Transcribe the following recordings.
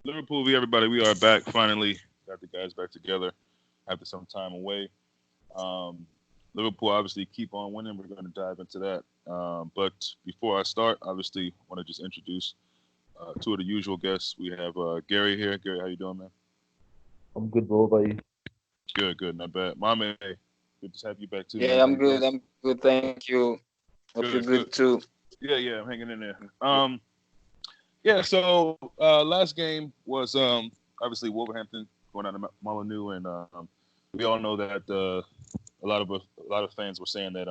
Liverpool v everybody. We are back finally. Got the guys back together after some time away. Um, Liverpool obviously keep on winning. We're going to dive into that. But before I start, obviously want to just introduce two of the usual guests. We have Gary here. Gary, how you doing, man? I'm good, bro. How about you? Good, good, not bad. Mame, good to have you back too, man. Yeah, How I'm you doing? good. I'm good. Thank you. Hope you're Good, good good. too. Yeah, yeah, I'm hanging in there. Yeah. So last game was obviously Wolverhampton going out to Molineux, and we all know that a lot of fans were saying that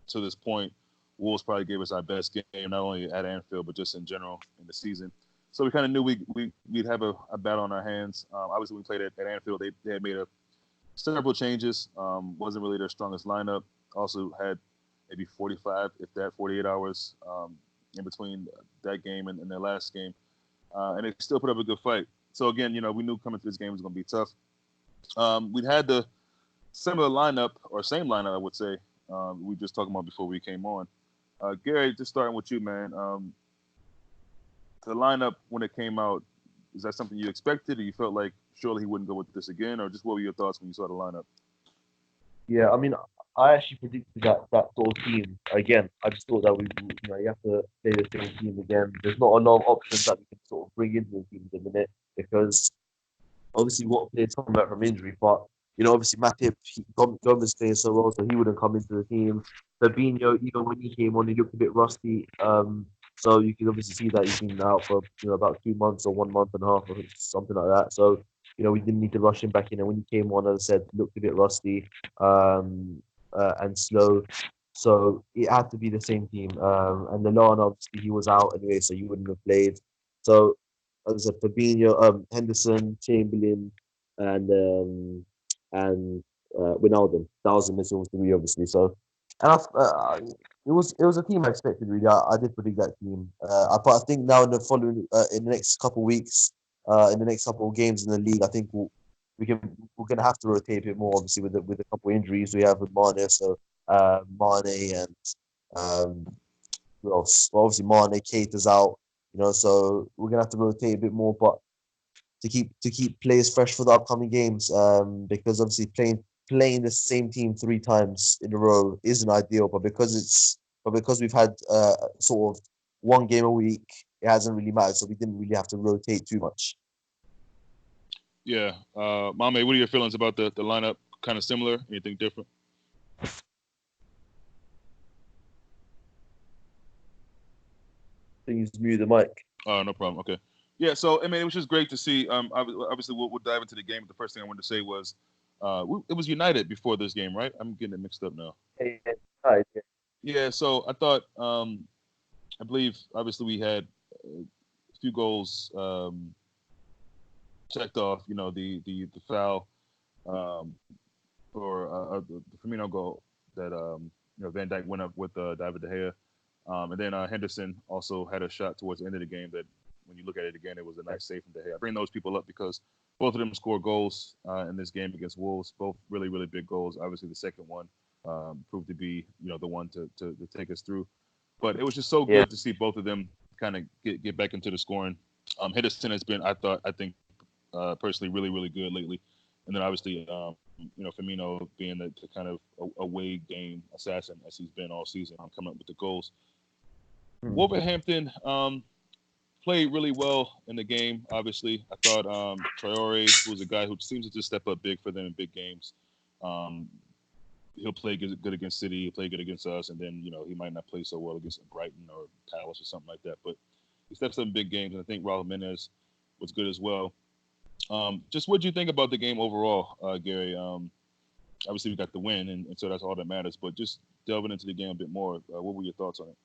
to this point, Wolves probably gave us our best game, not only at Anfield but just in general in the season. So we kind of knew we'd have a battle on our hands. Obviously, we played at Anfield. They had made several changes. Wasn't really their strongest lineup. Also had maybe 45, if that, 48 hours in between that game and their last game, and they still put up a good fight. So again, we knew coming to this game was going to be tough. We'd had the similar lineup or same lineup, I would say. We just talking about before we came on. Gary, just starting with you, man. The lineup when it came out, is that something you expected, or you felt like surely he wouldn't go with this again, or just what were your thoughts when you saw the lineup? Yeah, I mean, I actually predicted that sort of team again. I just thought that you have to play the same team again. There's not a lot of options that we can sort of bring into the team at the minute because obviously what players coming back from injury, but obviously Matip, Gomez playing so well, so he wouldn't come into the team. Fabinho, even when he came on, he looked a bit rusty. So you can obviously see that he's been out for about 2 months or 1 month and a half or something like that. So we didn't need to rush him back in, and when he came on, as I said, he looked a bit rusty and slow. So it had to be the same team. And Milan, obviously, he was out anyway, so you wouldn't have played. So as I said, Fabinho, Henderson, Chamberlain, and Wijnaldum. That was the missing three, obviously. So, and it was a team I expected. Really, I did predict that team. But I think now in the next couple of weeks, in the next couple of games in the league, I think we're gonna have to rotate a bit more. Obviously, with a couple of injuries we have with Mane, so Mane and um, who else? Well, obviously Mane, Kate is out. So we're gonna have to rotate a bit more, but to keep players fresh for the upcoming games. Because obviously playing the same team 3 times in a row isn't ideal, but because we've had sort of one game a week, it hasn't really mattered. So we didn't really have to rotate too much. Yeah, Mame, what are your feelings about the lineup? Kind of similar? Anything different? So you just mute the mic. Oh, no problem. Okay. Yeah, so I mean, it was just great to see. Obviously, we'll dive into the game. But the first thing I wanted to say was, it was United before this game, right? I'm getting it mixed up now. Hey, hi. Yeah, so I thought, I believe, obviously, we had a few goals checked off. The foul um, for the Firmino goal that Van Dijk went up with David De Gea, and then Henderson also had a shot towards the end of the game that, when you look at it again, it was a nice save from De Gea. I bring those people up because both of them scored goals in this game against Wolves, both really, really big goals. Obviously, the second one proved to be, the one to take us through. But it was just so Yeah. good to see both of them kind of get back into the scoring. Henderson has been, I think, personally, really, really good lately. And then obviously, Firmino being the kind of away game assassin as he's been all season, coming up with the goals. Wolverhampton played really well in the game. Obviously, I thought Traore, who's a guy who seems to just step up big for them in big games, um, he'll play good against City, he'll play good against us, and then he might not play so well against Brighton or Palace or something like that. But he steps up in big games, and I think Raul Jimenez was good as well. Just what do you think about the game overall, Gary? Obviously, we got the win, and so that's all that matters. But just delving into the game a bit more, what were your thoughts on it?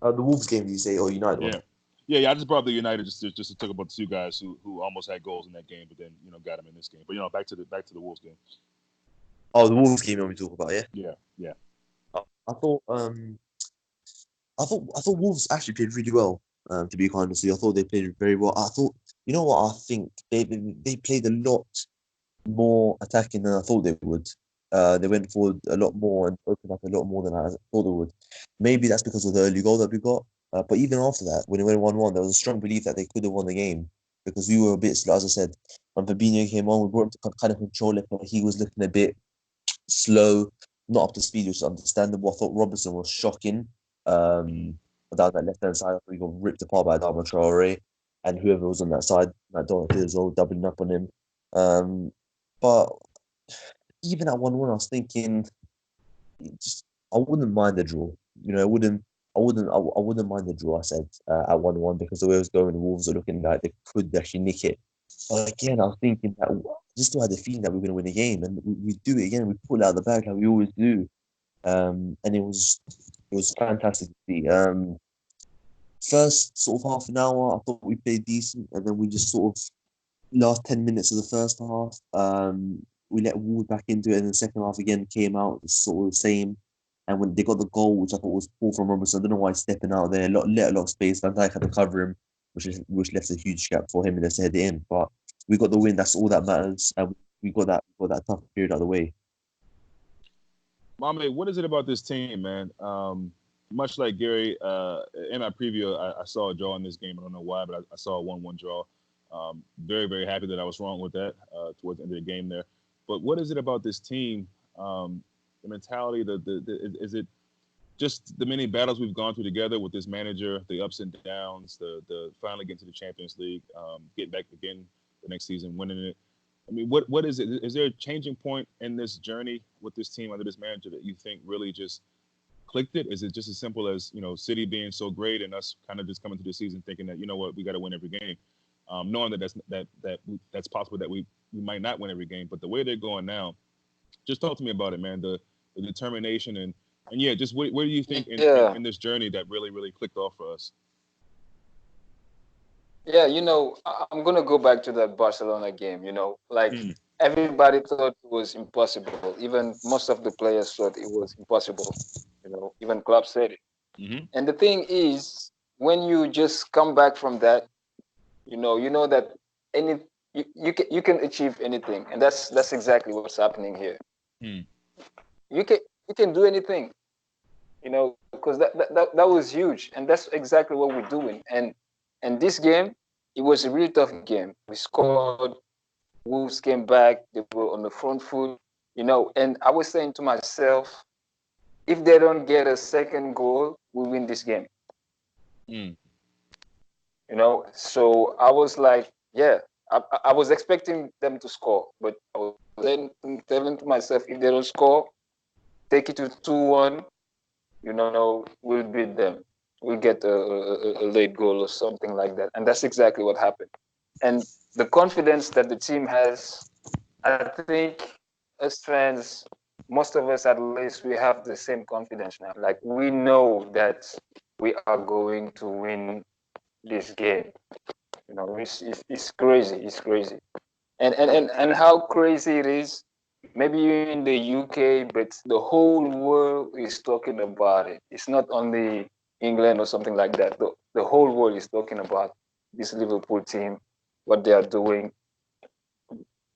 The Wolves game, you say, or United one? Yeah. Yeah. I just brought up the United just to talk about the two guys who almost had goals in that game, but then got them in this game. But back to the Wolves game. Oh, the Wolves game we talk about, yeah. Yeah, yeah. I thought I thought Wolves actually played really well. To be quite honest with you, I thought they played very well. I thought, you know what, I think they played a lot more attacking than I thought they would. They went forward a lot more and opened up a lot more than I thought they would. Maybe that's because of the early goal that we got. But even after that, when it went 1-1, there was a strong belief that they could have won the game. because we were a bit slow, as I said. When Fabinho came on, we brought him to kind of control it, but he was looking a bit slow, not up to speed, which is understandable. I thought Robertson was shocking. Down that left hand side, I thought he got ripped apart by Adama Traore and whoever was on that side. That Dorothy as well, doubling up on him. But even at 1-1, I was thinking, I wouldn't mind the draw. I wouldn't mind the draw. I said at 1-1 because the way it was going, the Wolves are looking like they could actually nick it. But again, I was thinking that I just still had the feeling that we were going to win the game, and we do it again. We pull it out of the bag like we always do, and it was fantastic to see. First sort of half an hour, I thought we played decent, and then we just sort of last 10 minutes of the first half, we let Wolves back into it, and the second half again came out sort of the same. And when they got the goal, which I thought was poor from Robertson, I don't know why he's stepping out there, let a lot of space. Van Dijk had to cover him, which left a huge gap for him, and to head it in. But we got the win. That's all that matters, and we got that tough period out of the way. MAME, what is it about this team, man? Much like GERRI, in my preview, I saw a draw in this game. I don't know why, but I saw a 1-1 draw. Very, very happy that I was wrong with that towards the end of the game there. But what is it about this team? The mentality, is it just the many battles we've gone through together with this manager, the ups and downs, the finally getting to the Champions League, getting back again the next season, winning it. I mean, what is it? Is there a changing point in this journey with this team under this manager that you think really just clicked it? Is it just as simple as, City being so great and us kind of just coming to the season thinking that, we got to win every game, knowing that that's possible that we might not win every game, but the way they're going now, just talk to me about it, man. The determination and yeah, just where do you think in this journey that really, really clicked off for us? Yeah, I'm gonna go back to that Barcelona game. Everybody thought it was impossible. Even most of the players thought it was impossible. Even Klopp said it. Mm-hmm. And the thing is, when you just come back from that, you know that you can achieve anything, and that's exactly what's happening here. Mm. You can do anything, because that was huge, and that's exactly what we're doing. And this game, it was a really tough game. We scored. Wolves came back. They were on the front foot, and I was saying to myself, if they don't get a second goal, we win this game. Mm. So I was like, yeah, I was expecting them to score, but I was then telling to myself, if they don't score, take it to 2-1, we'll beat them. We'll get a late goal or something like that. And that's exactly what happened. And the confidence that the team has, I think as fans, most of us at least, we have the same confidence now. Like, we know that we are going to win this game. It's crazy. It's crazy. And how crazy it is, maybe you're in the UK, but the whole world is talking about it. It's not only England or something like that. The whole world is talking about this Liverpool team, what they are doing.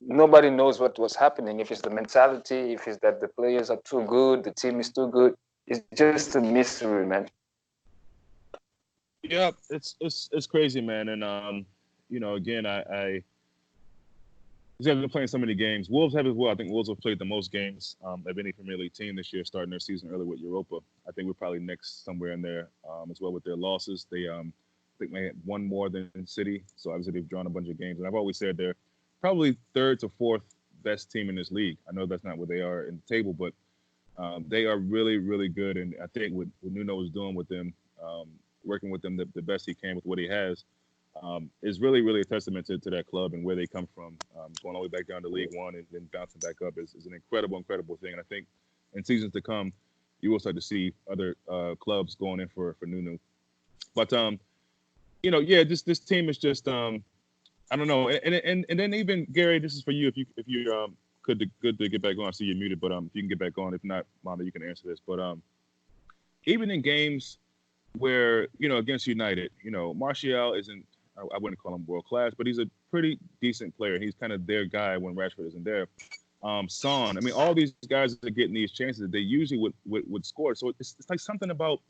Nobody knows what was happening. If it's the mentality, if it's that the players are too good, the team is too good. It's just a mystery, man. Yeah, it's crazy, man. And again, I have been playing so many games. Wolves have as well. I think Wolves have played the most games of any Premier League team this year, starting their season early with Europa. I think we're probably next somewhere in there as well with their losses. They I think they had one more than City, so obviously they've drawn a bunch of games. And I've always said they're probably third to fourth best team in this league. I know that's not where they are in the table, but they are really, really good. And I think what Nuno is doing with them, working with them the best he can with what he has, is really, really a testament to that club and where they come from. Going all the way back down to League One and then bouncing back up is an incredible, incredible thing. And I think in seasons to come, you will start to see other clubs going in for Nuno. But this team is just I don't know. And then even GERRI, this is for you. If you good to get back on. I see you're muted, but if you can get back on. If not, Mama, you can answer this. But even in games where against United, Martial isn't. I wouldn't call him world class, but he's a pretty decent player. He's kind of their guy when Rashford isn't there. Son, I mean, all these guys are getting these chances. They usually would score. So it's like something about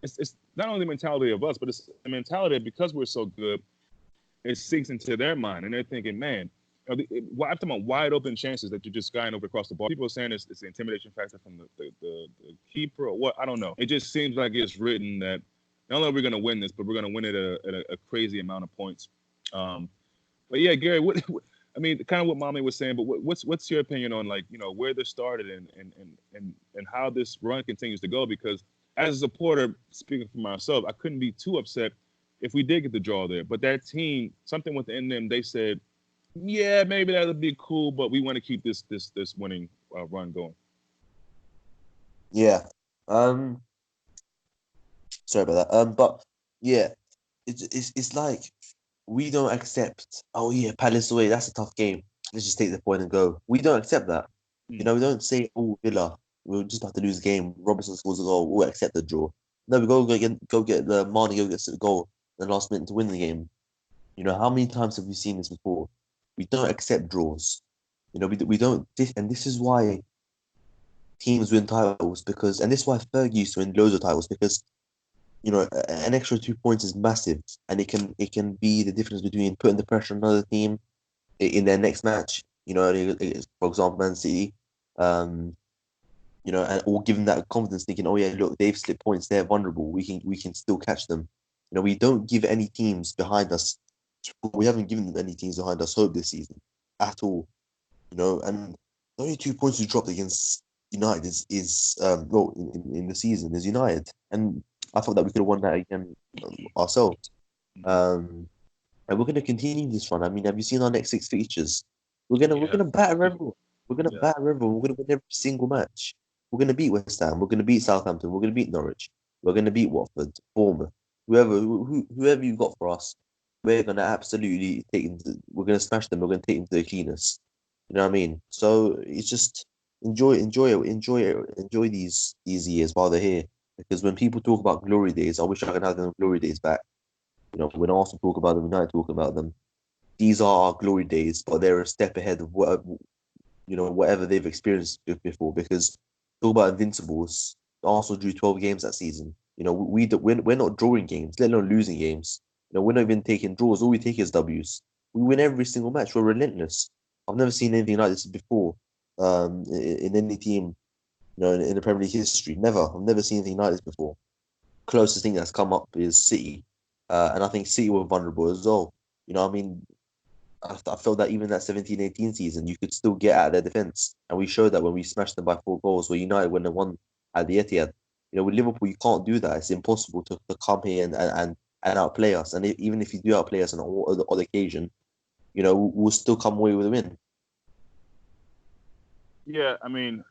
it's not only the mentality of us, but it's the mentality of, because we're so good, it sinks into their mind, and they're thinking, man, I'm talking about wide open chances that you're just skying over across the ball. People are saying it's the intimidation factor from the keeper or what? I don't know. It just seems like it's written that not only are we going to win this, but we're going to win it at a crazy amount of points. But yeah, Gary, I mean, kind of what Mame was saying, but what's your opinion on, like, you know, where this started and how this run continues to go? Because as a supporter, speaking for myself, I couldn't be too upset if we did get the draw there. But that team, something within them, they said, yeah, maybe that would be cool, but we want to keep this winning run going. Yeah. Sorry about that. But yeah, it's like we don't accept. Oh yeah, Palace away. That's a tough game. Let's just take the point and go. We don't accept that. You know, we don't say, oh, Villa, we'll just have to lose the game. Robertson scores a goal. We'll accept the draw. No, we go get the Mane go get the goal in the last minute to win the game. You know, how many times have we seen this before? We don't accept draws. You know, we don't. And this is why teams win titles because, and this is why Fergie used to win loads of titles because, you know, an extra 2 points is massive, and it can be the difference between putting the pressure on another team in their next match. You know, for example, Man City, you know, and or giving that confidence, thinking, oh yeah, look, they've slipped points, they're vulnerable. We can still catch them. You know, we don't give any teams behind us. We haven't given any teams behind us hope this season at all. You know, and the only 2 points we dropped against United is well in the season is United, and I thought that we could have won that again ourselves. And we're going to continue this run. I mean, have you seen our next 6 features? We're gonna batter everyone. We're gonna batter everyone. We're gonna win every single match. We're gonna beat West Ham. We're gonna beat Southampton. We're gonna beat Norwich. We're gonna beat Watford, Bournemouth, whoever you got for us. We're gonna absolutely take them. We're gonna smash them. We're gonna take them to the cleaners. You know what I mean? So it's just enjoy these years while they're here. Because when people talk about glory days, I wish I could have them glory days back. You know, when Arsenal talk about them, United talk about them. These are our glory days, but they're a step ahead of whatever they've experienced before. Because talk about invincibles, Arsenal drew 12 games that season. You know, we're not drawing games, let alone losing games. You know, we're not even taking draws. All we take is W's. We win every single match. We're relentless. I've never seen anything like this before. In any team, you know, in the Premier League history, never. I've never seen anything like this before. Closest thing that's come up is City, and I think City were vulnerable as well. You know, I mean, I felt that even that 17-18 season, you could still get out of their defence. And we showed that when we smashed them by 4 goals, where United when they won at the Etihad. You know, with Liverpool, you can't do that. It's impossible to come here and outplay us. And even if you do outplay us on an odd occasion, you know, we'll still come away with a win. Yeah, I mean,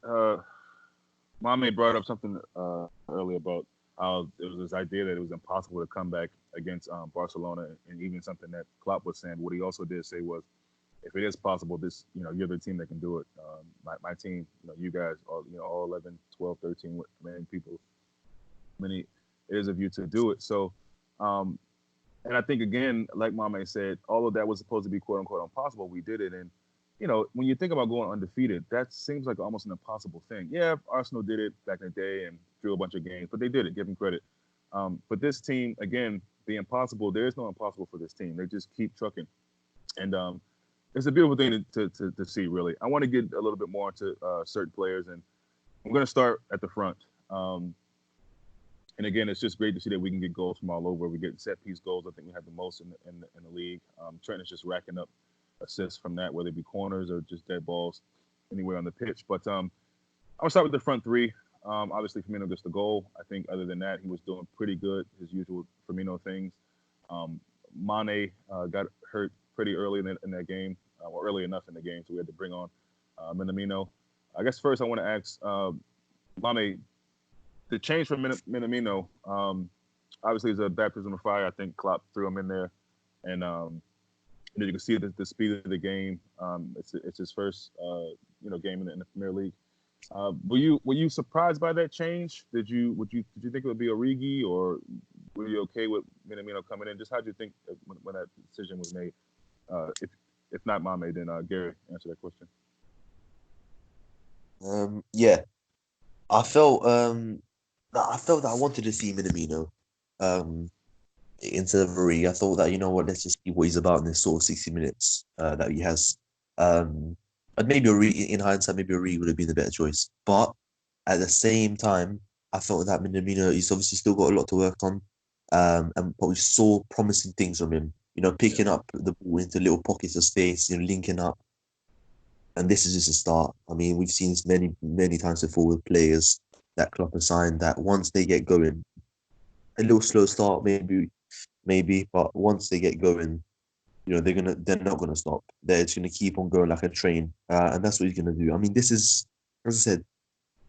Mame brought up something earlier about how it was this idea that it was impossible to come back against Barcelona, and even something that Klopp was saying. What he also did say was, if it is possible, you're the team that can do it. My team, you guys, all 11, 12, 13 many people, many it is of you to do it. So, and I think, again, like Mame said, all of that was supposed to be quote unquote impossible. We did it. And, when you think about going undefeated, that seems like almost an impossible thing. Yeah, Arsenal did it back in the day and drew a bunch of games, but they did it. Give them credit. But this team, again, the impossible, there is no impossible for this team. They just keep trucking. And it's a beautiful thing to see, really. I want to get a little bit more into certain players, and I'm going to start at the front. And again, it's just great to see that we can get goals from all over. We get set piece goals. I think we have the most in the league. Trent is just racking up assists from that, whether it be corners or just dead balls anywhere on the pitch. But I'm gonna start with the front three. Obviously, Firmino gets the goal. I think other than that, he was doing pretty good, his usual Firmino things. Mane got hurt pretty early in that game, or early enough in the game, so we had to bring on Minamino. I guess first I want to ask Mane, the change from Minamino, obviously is a baptism of fire. I think Klopp threw him in there, and you can see the speed of the game. It's his first game in the Premier League. Were you surprised by that change? Did you think it would be Origi, or were you okay with Minamino coming in? Just how did you think when that decision was made? If not Mame, then Gary, answer that question. Yeah, I felt that I wanted to see Minamino. instead of Marie. I thought that, you know what, let's just see what he's about in this sort of 60 minutes that he has. And maybe in hindsight, maybe Marie would have been the better choice. But at the same time, I felt that Minamino, he's obviously still got a lot to work on. But we saw promising things from him. You know, picking up the ball into little pockets of space, you know, linking up. And this is just a start. I mean, we've seen this many times before with players that Klopp assigned that once they get going, a little slow start maybe, but once they get going, you know, they're not gonna stop. They're just gonna keep on going like a train, and that's what he's gonna do. I mean, this is, as I said,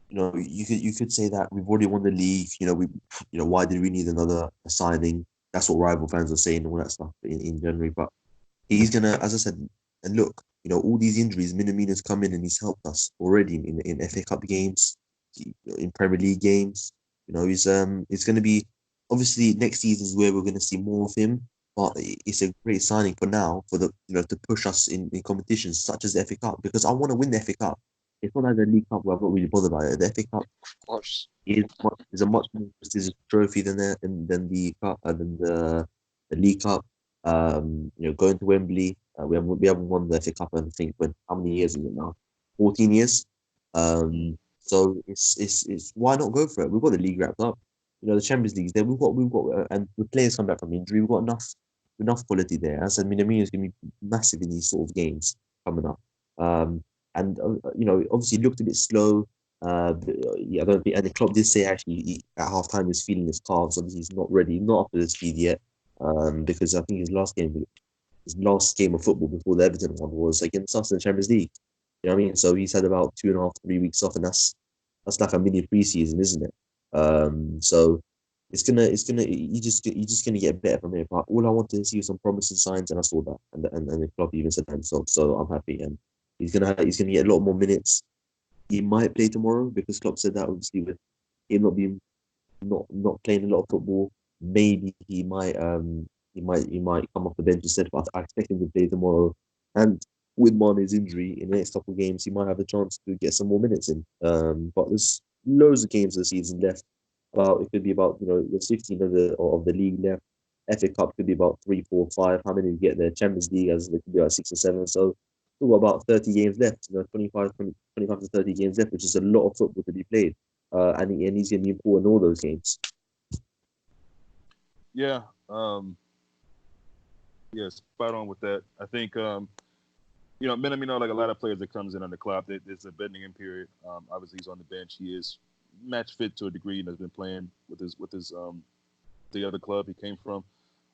you know, you could say that we've already won the league. Why did we need another signing? That's what rival fans are saying and all that stuff in January. But he's gonna, as I said, and look, you know, all these injuries, Minamino's come in and he's helped us already in FA Cup games, in Premier League games. You know, it's gonna be obviously next season is where we're gonna see more of him. But it's a great signing for now for to push us in competitions such as the FA Cup, because I want to win the FA Cup. It's not like the League Cup where I'm not really bothered about it. The FA Cup Of course. is a much more prestigious trophy than the cup than the League Cup. Going to Wembley, we haven't won the FA Cup. I think how many years is it now? 14 years. So it's why not go for it? We've got the league wrapped up. You know, the Champions League there. We've got and the players come back from injury. We've got enough quality there. As I said, Minamino is going to be massive in these sort of games coming up. Obviously looked a bit slow. I don't think, and the club did say actually at half time he's feeling his calves. Obviously, he's not ready, not up to the speed yet. Because I think his last game of football before the Everton one was against us in the Champions League. You know what I mean? So he's had about 2.5, 3 weeks off, and that's like a mini preseason, isn't it? So you're just gonna get better from here. But all I wanted to see was some promising signs, and I saw that, and the club even said that himself. So I'm happy, and he's gonna get a lot more minutes. He might play tomorrow because Klopp said that obviously with him not playing a lot of football, maybe he might come off the bench instead. But I expect him to play tomorrow, and with Mane's injury in the next couple of games, he might have a chance to get some more minutes in. But there's loads of games of the season left. It could be about there's 15 of the league left. FA Cup could be about 3, 4, 5. How many we get there? Champions League as it could be about 6 or 7. So still got about 30 games left. 25 to 30 games left, which is a lot of football to be played. And he's going to be important in all those games. Yeah. Spot on with that. I think, Minamino, like a lot of players that comes in under Klopp, there's a bending in period. Obviously, he's on the bench. He is match fit to a degree and has been playing with his the other club he came from.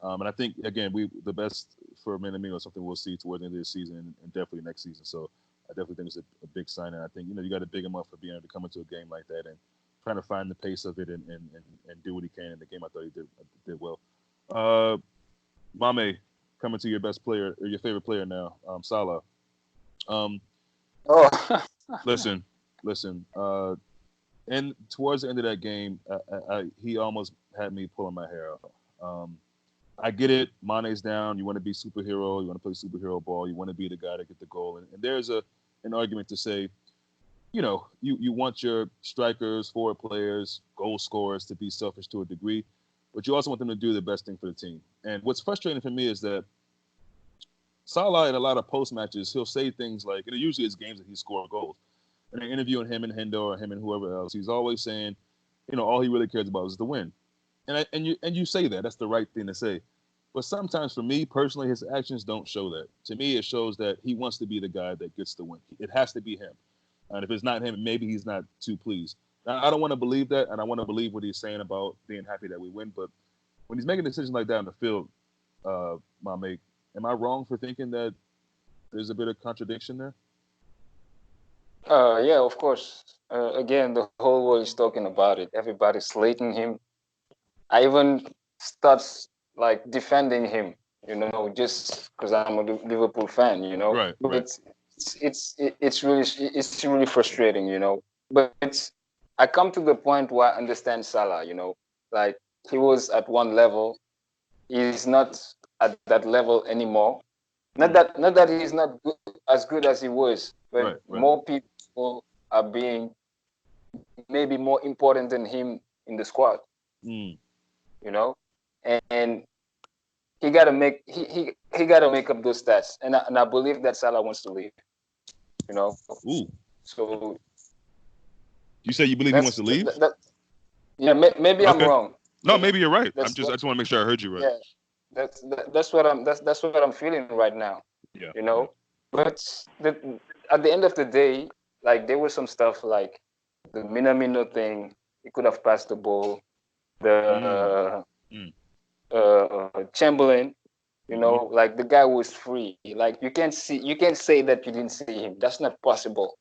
And I think, again, the best for Minamino is something we'll see towards the end of the season and definitely next season. So I definitely think it's a big sign. And I think, you got to big him up for being able to come into a game like that and trying to find the pace of it and do what he can in the game. I thought he did well. MAME, coming to your best player or your favorite player now, Salah. Listen. And towards the end of that game, he almost had me pulling my hair out. I get it. Mane's down. You want to be superhero. You want to play superhero ball. You want to be the guy to get the goal. And there's an argument to say, you want your strikers, forward players, goal scorers to be selfish to a degree, but you also want them to do the best thing for the team. And what's frustrating for me is that Salah in a lot of post matches, he'll say things like, and usually it's games that he scored goals. And they're interviewing him and Hendo or him and whoever else. He's always saying, all he really cares about is the win. And you say that. That's the right thing to say. But sometimes for me personally, his actions don't show that. To me, it shows that he wants to be the guy that gets the win. It has to be him. And if it's not him, maybe he's not too pleased. Now, I don't want to believe that, and I want to believe what he's saying about being happy that we win. But when he's making decisions like that in the field, MAME, am I wrong for thinking that there's a bit of contradiction there? Yeah, of course. Again, the whole world is talking about it. Everybody's slating him. I even start like defending him, just because I'm a Liverpool fan, Right. But it's really frustrating, But I come to the point where I understand Salah, like he was at one level, he's not at that level anymore. Not that he's not as good as he was, but right. More people are being maybe more important than him in the squad. Mm. And gotta make he gotta make up those stats, and I believe that Salah wants to leave. You know, Ooh, so you say you believe he wants to leave? Yeah, maybe I'm Okay. wrong. No, maybe you're right. I That's just want to make sure I heard you right. Yeah, that's what I'm feeling right now. Yeah. You know, but at the end of the day, like there was some stuff like the Minamino thing. He could have passed the ball. The Chamberlain, you know, like the guy was free. Like you can't say that you didn't see him. That's not possible.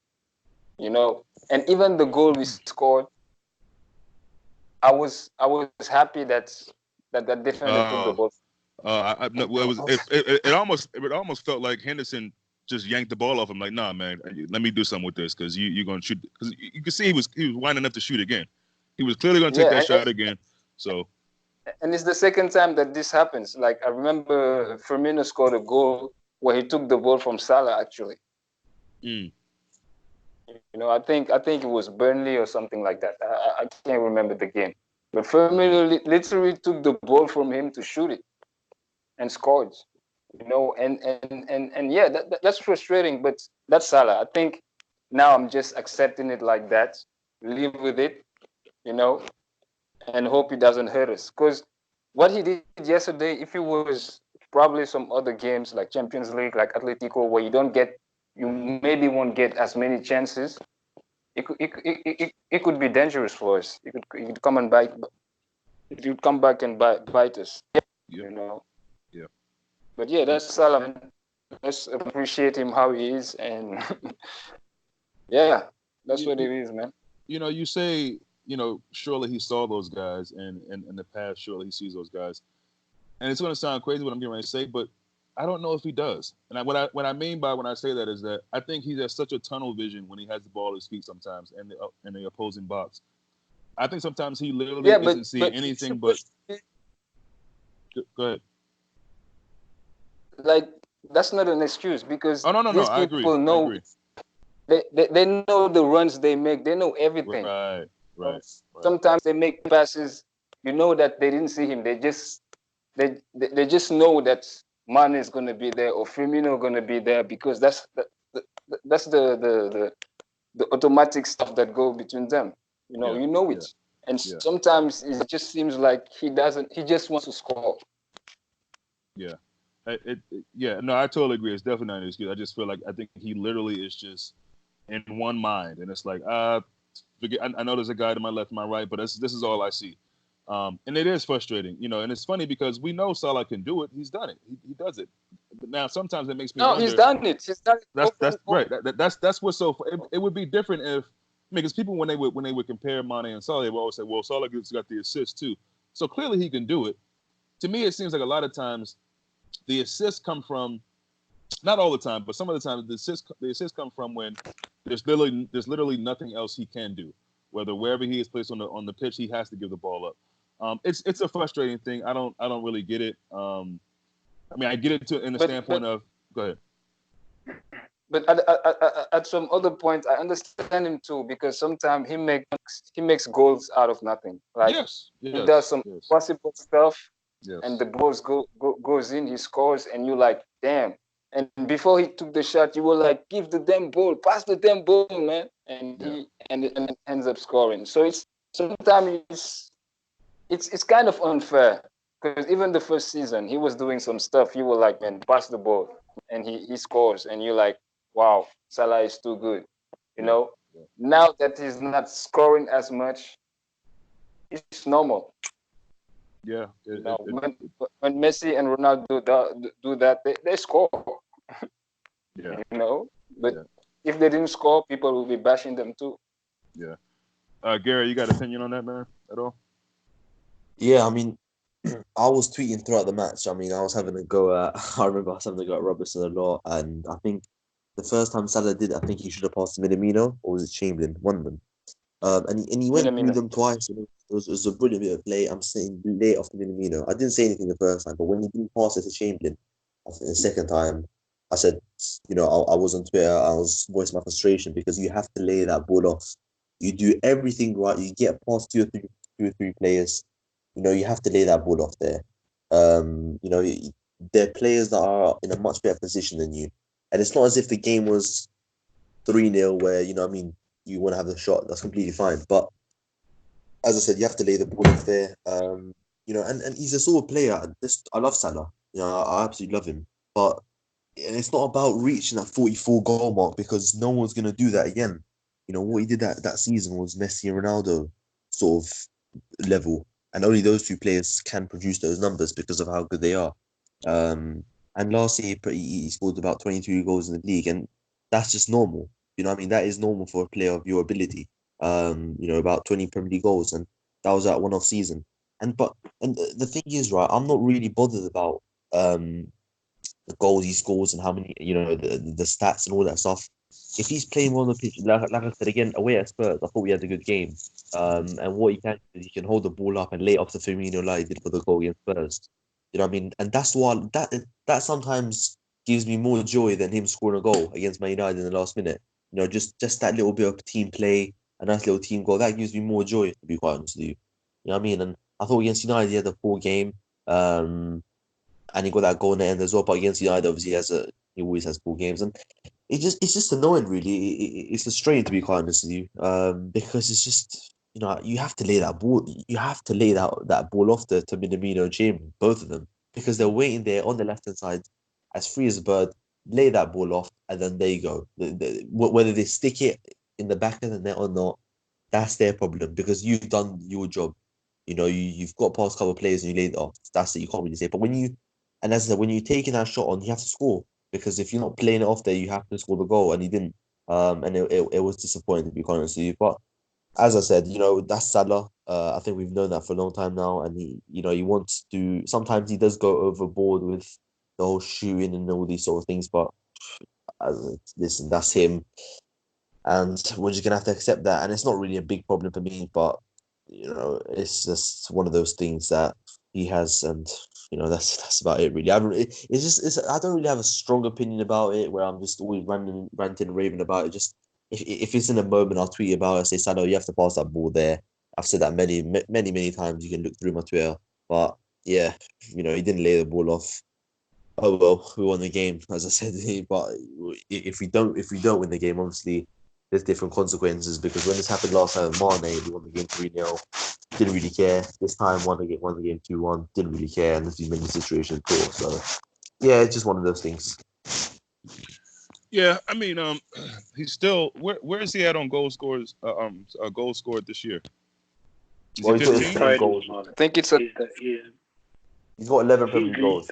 You know, and even the goal we scored, I was happy that defender took the ball. No, well, it almost felt like Henderson just yanked the ball off him. Like, nah, man, let me do something with this because you're gonna shoot. Because you could see he was winding up to shoot again. He was clearly gonna take that shot again. So. And it's the second time that this happens. Like I remember Firmino scored a goal where he took the ball from Salah actually. You know, I think it was Burnley or something like that. I can't remember the game. But Firmino literally took the ball from him to shoot it and scored. You know, and yeah, that's frustrating, but that's Salah. I think now I'm just accepting it like that, live with it, you know, and hope it doesn't hurt us. Because what he did yesterday, if it was probably some other games like Champions League, like Atletico, where you maybe won't get as many chances, it could be dangerous for us. It could come and bite. It would come back and bite us. You know. Yeah. But yeah, that's Salah, man. Let's appreciate him how he is, and yeah, that's what it is, man. You know, you say, you know, surely he saw those guys, and in the past, surely he sees those guys. And it's going to sound crazy what I'm getting ready to say, but I don't know if he does. And what I mean by when I say that is that I think he has such a tunnel vision when he has the ball at his feet sometimes in the opposing box. I think sometimes he literally isn't seeing anything but. Go ahead. Like that's not an excuse because these people know they know the runs they make. They know everything. Right. Sometimes they make passes. You know that they didn't see him. They just know that Mane is going to be there or Firmino going to be there because that's the automatic stuff that go between them. You know it. And sometimes it just seems like he doesn't. He just wants to score. Yeah. No, I totally agree. It's definitely not an excuse. I just feel like I think he literally is just in one mind, and it's like, forget. I know there's a guy to my left, and my right, but this is all I see, and it is frustrating, you know. And it's funny because we know Salah can do it. He's done it. He does it. But now sometimes it makes me wonder. He's done it. He's done it. That's right. That's what's so. It would be different if, because people when they would compare Mane and Salah, they would always say, well, Salah got the assist too. So clearly he can do it. To me, it seems like a lot of times the assists come from, not all the time, but some of the time the assists come from when there's literally nothing else he can do. Wherever he is placed on the pitch, he has to give the ball up. It's a frustrating thing. I don't really get it. I mean, I get it in the standpoint of. Go ahead. But at some other point, I understand him too because sometimes he makes goals out of nothing. Like he does some possible stuff. Yes. And the balls goes in, he scores, and you're like, damn. And before he took the shot, you were like, give the damn ball, pass the damn ball, man. And he ends up scoring. So it's sometimes it's kind of unfair because even the first season, he was doing some stuff. You were like, man, pass the ball, and he scores, and you're like, wow, Salah is too good, you know. Yeah. Now that he's not scoring as much, it's normal. Yeah. When Messi and Ronaldo do that, they score. Yeah. You know, but if they didn't score, people will be bashing them too. Yeah. GERRI, you got an opinion on that, man, at all? Yeah, I mean, I was tweeting throughout the match. I mean, I was having a go at. I remember I was having a go at Robertson a lot, and I think the first time Salah did, I think he should have passed to Minamino, or was it Chamberlain? One of them. And he went through them twice. You know, it was a brilliant bit of play. I'm saying late after Minamino. I didn't say anything the first time, but when he didn't pass it to Chamberlain, I think the second time, I said, you know, I was on Twitter. I was voicing my frustration because you have to lay that ball off. You do everything right. You get past two or three players. You know, you have to lay that ball off there. You know, they're players that are in a much better position than you. And it's not as if the game was 3-0 where, you know what I mean, you want to have the shot. That's completely fine. But as I said, you have to lay the ball off there. You know, and he's a sort of player. I love Salah. You know, I absolutely love him. But it's not about reaching that 44 goal mark because no one's going to do that again. You know, what he did that season was Messi and Ronaldo sort of level. And only those two players can produce those numbers because of how good they are. And last year, he scored about 22 goals in the league. And that's just normal. You know what I mean? That is normal for a player of your ability. You know, about 20 Premier League goals. And that was that one-off season. And the thing is, right, I'm not really bothered about the goals he scores and how many, you know, the stats and all that stuff. If he's playing well on the pitch, like I said again, away at Spurs, I thought we had a good game. And what he can do is he can hold the ball up and lay it off to Firmino like he did for the goal against Spurs. You know what I mean? And that's why that sometimes gives me more joy than him scoring a goal against Man United in the last minute. You know, just that little bit of team play, a nice little team goal, that gives me more joy, to be quite honest with you. You know what I mean? And I thought against United he had a poor game. And he got that goal in the end as well. But against United, obviously, he always has poor games, and it's just annoying, really. It's frustrating, to be quite honest with you, because it's just, you know, you have to lay that ball, that ball off to Minamino and Chamberlain, both of them, because they're waiting there on the left hand side, as free as a bird. Lay that ball off, and then there you go. Whether they stick it in the back of the net or not, that's their problem because you've done your job. You know, you've got past a couple of players and you laid it off. That's it. You can't really say. But and as I said, when you're taking that shot on, you have to score because if you're not playing it off there, you have to score the goal, and he didn't. And it was disappointing, to be honest with you. But as I said, you know, that's Salah. I think we've known that for a long time now, and he wants to. Sometimes he does go overboard with the whole shooting and all these sort of things. But listen, that's him, and we're just gonna have to accept that. And it's not really a big problem for me, but you know, it's just one of those things that he has, and you know, that's about it really. I don't really have a strong opinion about it where I'm just always ranting and raving about it. Just if it's in a moment, I'll tweet about it. I say, Sano, you have to pass that ball there. I've said that many times. You can look through my Twitter, but yeah, you know, he didn't lay the ball off. Oh well, we won the game, as I said. But if we don't win the game, obviously there's different consequences because when this happened last time, Mane, we won the game 3-0. Didn't really care. This time, won the game 2-1. Didn't really care, and this has been the situation before. So yeah, it's just one of those things. Yeah, I mean, he's still where is he at on goal scores? Goal scored this year. Is he 15? Goals. I think it's He's got 11 Premier League goals.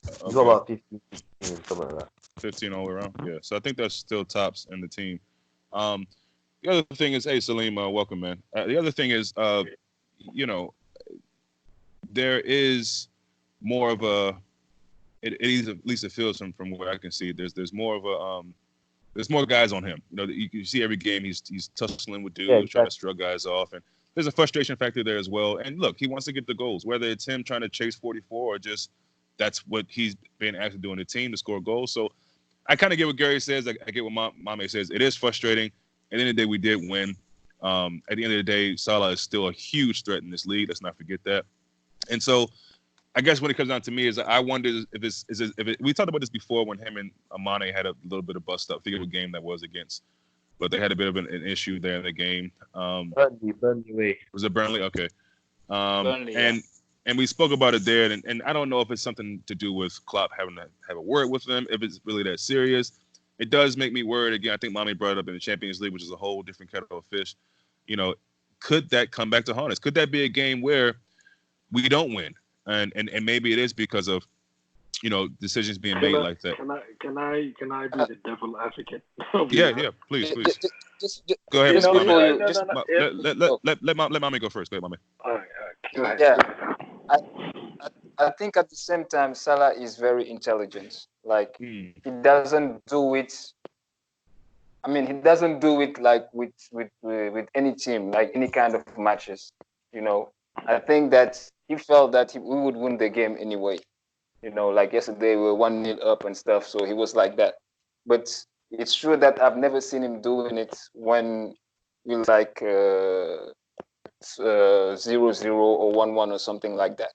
He's got about 15, something like that. 15 all around. Yeah, so I think that's still tops in the team. The other thing is, hey, Salim, welcome, man. The other thing is, you know, there is more of a. It is, at least it feels from where I can see. There's more of a there's more guys on him. You know, you see every game he's tussling with dudes, trying to shrug guys off, and there's a frustration factor there as well. And look, he wants to get the goals, whether it's him trying to chase 44 or just that's what he's been asked to do on the team to score goals. So I kind of get what Gary says. I get what Mame says. It is frustrating. At the end of the day, we did win. At the end of the day, Salah is still a huge threat in this league. Let's not forget that. And so I guess when it comes down to me is I wonder if we talked about this before when him and Mane had a little bit of bust up. I forget what game that was against, but they had a bit of an issue there in the game. Burnley. Was it Burnley? Okay. Burnley, and we spoke about it there, and I don't know if it's something to do with Klopp having to have a word with them, if it's really that serious. It does make me worried again. I think Mame brought it up in the Champions League, which is a whole different kettle of fish. You know, could that come back to haunt us? Could that be a game where we don't win? And maybe it is because of, you know, decisions being made like that. Can I be the devil advocate? Yeah, please. Just go ahead. Let Mame go first. Go ahead, Mame. All right. Go ahead. Yeah, I think at the same time, Salah is very intelligent. Like he doesn't do it. I mean, he doesn't do it like with any team, like any kind of matches. You know, I think that he felt that we would win the game anyway. You know, like yesterday we were 1-0 up and stuff, so he was like that. But it's true that I've never seen him doing it when we like 0-0 or 1-1 or something like that.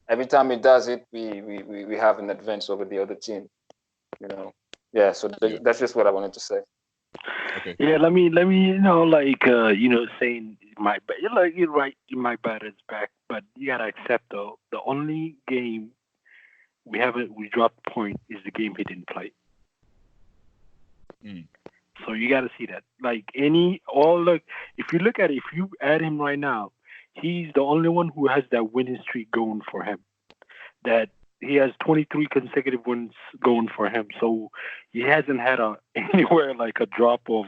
every time he does it, we have an advance over the other team. You know. Yeah. So that's just what I wanted to say. Okay. Yeah, let me, saying my bad. You're right. My bad is back, but you gotta accept though. The only game we dropped point is the game he didn't play. Mm. So you got to see that. If you look at it, if you add him right now, he's the only one who has that winning streak going for him. That he has 23 consecutive wins going for him. So he hasn't had anywhere like a drop of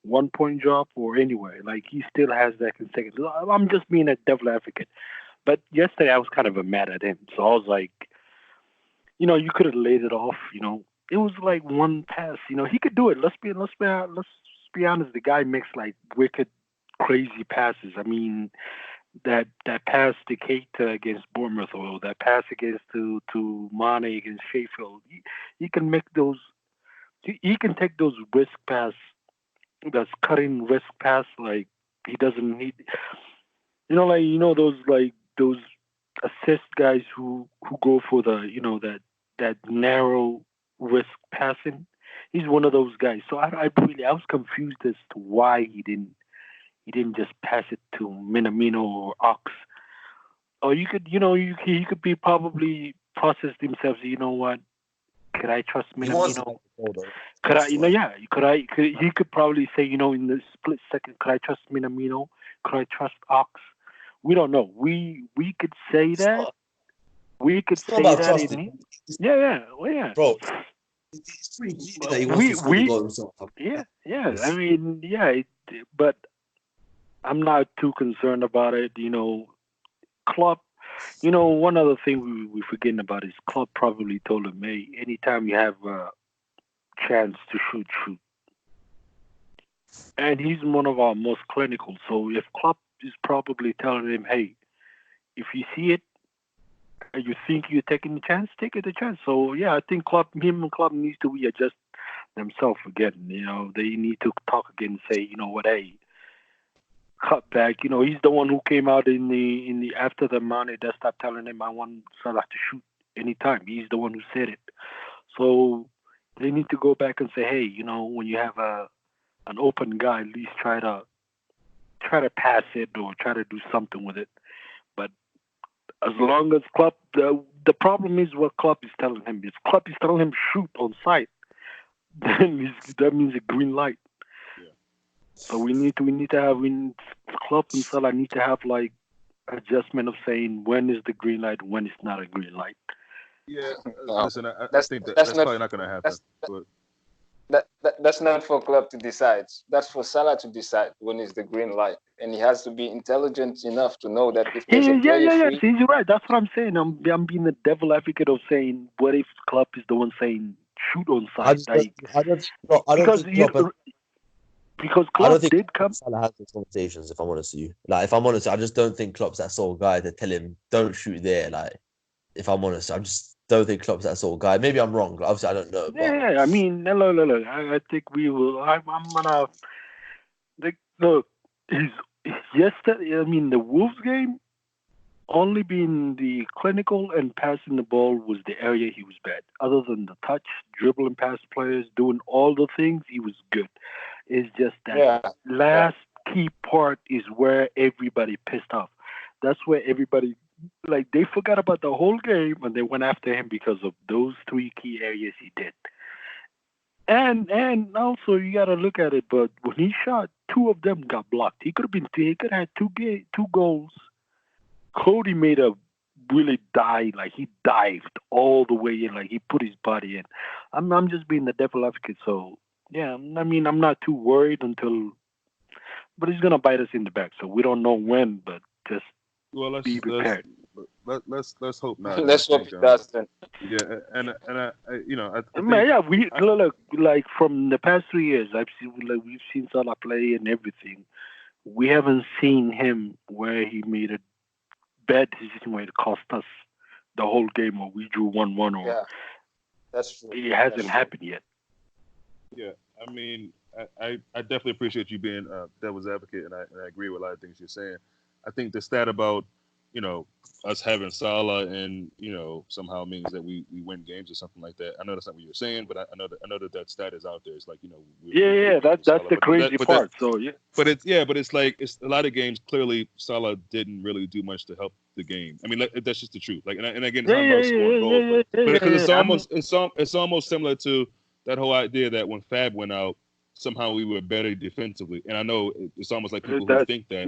1 point drop or anywhere. Like he still has that consecutive. I'm just being a devil advocate. But yesterday I was kind of mad at him. So I was like, you could have laid it off. It was like one pass. He could do it. Let's be honest. The guy makes like wicked, crazy passes. I mean, that pass to Keita against Bournemouth, or that pass against to Mane against Sheffield. He can make those. He can take those risk pass. That's cutting risk pass. Like he doesn't need. Those assist guys who go for that narrow risk passing. He's one of those guys. So I was confused as to why he didn't just pass it to Minamino or Ox. Or you could he could be probably processed himself. You know what? Could I trust He wants to Minamino? make the goal, though. Could I? That's why. Yeah. He could probably say, in the split second, could I trust Minamino? Could I trust Ox? We don't know. We could say It's that. not, We could it's not say about that trusting. yeah. Well, yeah. Bro, it's pretty clear that he wants We to score the we goal himself. yeah. I mean, yeah. But I'm not too concerned about it. Klopp. One other thing we're forgetting about is Klopp probably told him, "Hey, anytime you have a chance to shoot." And he's one of our most clinical. So if Klopp is probably telling him, "Hey, if you see it, and you think you're taking the chance, take it a chance." So yeah, I think him and Klopp needs to readjust themselves again. They need to talk again and say, you know what, hey, cut back. He's the one who came out in the after the Mane desktop telling him, I want Salah to shoot anytime. He's the one who said it. So they need to go back and say, hey, when you have an open guy, at least try to pass it or try to do something with it. But as long as Klopp, the problem is what Klopp is telling him. If Klopp is telling him shoot on sight, then that means a green light. Yeah. So Klopp and Salah need to have like adjustment of saying when is the green light, when it's not a green light. Yeah. No, Listen, I that's think that's that's not probably not going to happen. But that's not for Klopp to decide. That's for Salah to decide when is the green light, and he has to be intelligent enough to know that if there's a player Yeah. free, See, you're right. That's what I'm saying. I'm being the devil advocate of saying, what if Klopp is the one saying shoot on I sight? just Like, I don't think Klopp. because I don't Klopp think did come. Salah has those conversations. If I'm honest with you, like if I'm honest, I just don't think Klopp's that sort of guy to tell him don't shoot there. Like if I'm honest, I just don't think Klopp's that sort of guy. Maybe I'm wrong. Obviously, I don't know, but Yeah, I mean, look. I think we will. I'm gonna look. He's yesterday. I mean, the Wolves game only being the clinical and passing the ball was the area he was bad. Other than the touch, dribbling past players, doing all the things, he was good. It's just that yeah, last key part is where everybody pissed off. That's where everybody they forgot about the whole game and they went after him because of those three key areas he did. And also you gotta look at it, but when he shot, two of them got blocked. He could have had two goals. Cody made a really dive, like he dived all the way in, like he put his body in. I'm just being the devil advocate, so yeah. I mean, I'm not too worried but he's gonna bite us in the back, so we don't know when, but just well, be prepared. let's hope not. let's I hope think, it does then. yeah, and I I Man, think yeah, look like from the past 3 years, we've seen Salah play and everything. We haven't seen him where he made a bad decision where it cost us the whole game, or we drew 1-1, or Yeah, that's true. it That's hasn't true. happened yet. yeah, I mean, I definitely appreciate you being devil's advocate, and I agree with a lot of things you're saying. I think the stat about us having Salah and somehow means that we win games or something like that. I know that's not what you're saying, but I know that stat is out there. It's like that's the crazy part. But it's like it's a lot of games. Clearly, Salah didn't really do much to help the game. I mean, that's just the truth. Like, and again, it's not about scoring goals, but because it's almost similar to that whole idea that when Fab went out, somehow we were better defensively. And I know it's almost like people who think that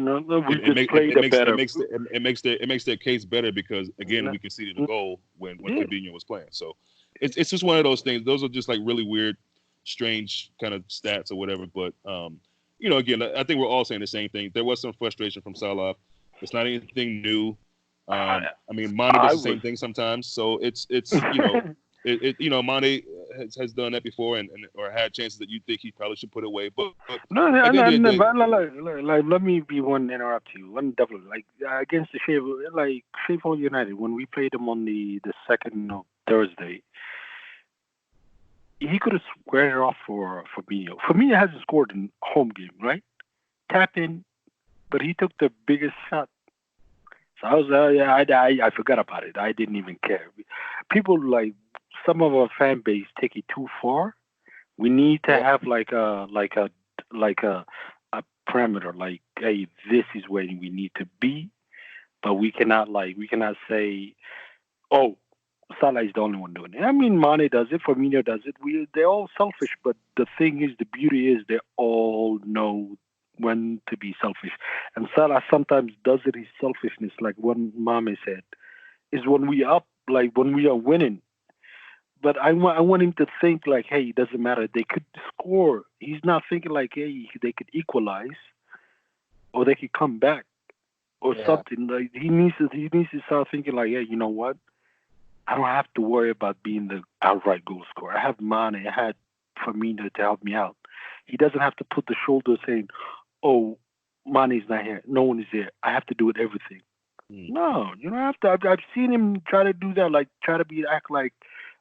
it makes their case better because again we conceded a goal when Fabinho was playing. So it's just one of those things. Those are just like really weird, strange kind of stats or whatever. But again, I think we're all saying the same thing. There was some frustration from Salah. It's not anything new. I mean, Mane does the same thing sometimes. So it's Mane has done that before or had chances that you think he probably should put away. But let me be one interrupt you. One double against the Sheffield United when we played them on the second Thursday. He could have squared it off for Fabinho. Fabinho hasn't scored in home game, right? Tap in, but he took the biggest shot. So I was I forgot about it. I didn't even care. People some of our fan base take it too far. We need to have like a parameter. Like, hey, this is where we need to be, but we cannot say, oh, Salah is the only one doing it. I mean, Mane does it, Firmino does it. They're all selfish, but the thing is, the beauty is they all know when to be selfish. And Salah sometimes does it. His selfishness, like what Mame said, is when we up, like when we are winning. But I want him to think like, hey, it doesn't matter. They could score. He's not thinking like, hey, they could equalize, or they could come back, or something. Like he needs to start thinking like, hey, you know what? I don't have to worry about being the outright goal scorer. I have Mane. I had Firmino to help me out. He doesn't have to put the shoulder saying, oh, Mane's not here. No one is here. I have to do it everything. No, you don't have to. I've seen him try to do that, like try to act like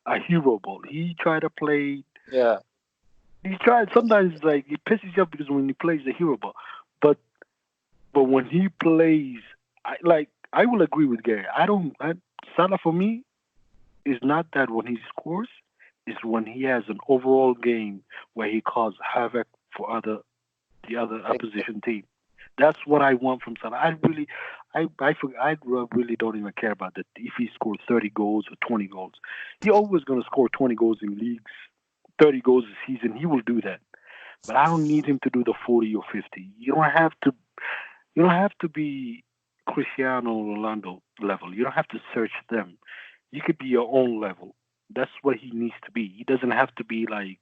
a hero ball. He tried to play. Yeah. He tried sometimes like it pisses you off because when he plays the hero ball, but when he plays, I will agree with Gary. Salah for me is not that when he scores, it's when he has an overall game where he causes havoc for the other opposition team. That's what I want from Salah. I really don't even care about that. If he scores 30 goals or 20 goals, he's always going to score 20 goals in leagues, 30 goals a season. He will do that. But I don't need him to do the 40 or 50. You don't have to be Cristiano Ronaldo level. You don't have to search them. You could be your own level. That's what he needs to be. He doesn't have to be like,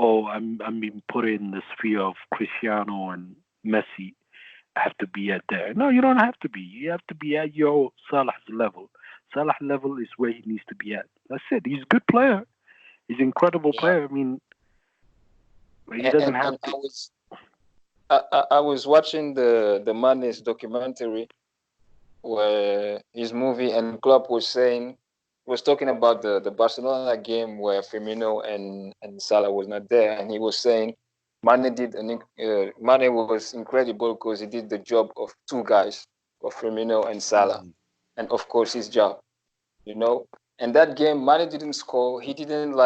oh, I'm being put in the sphere of Cristiano and Messi. I have to be at there. No, you don't have to be. You have to be at your Salah's level. Salah's level is where he needs to be at. That's it. He's a good player. He's an incredible player. I mean, he doesn't have to. I was watching the Mane's documentary, where his movie, and Klopp was talking about the Barcelona game where Firmino and Salah was not there, and he was saying Mane was incredible because he did the job of two guys, of Firmino and Salah, and of course his job, And that game, Mane didn't score. He didn't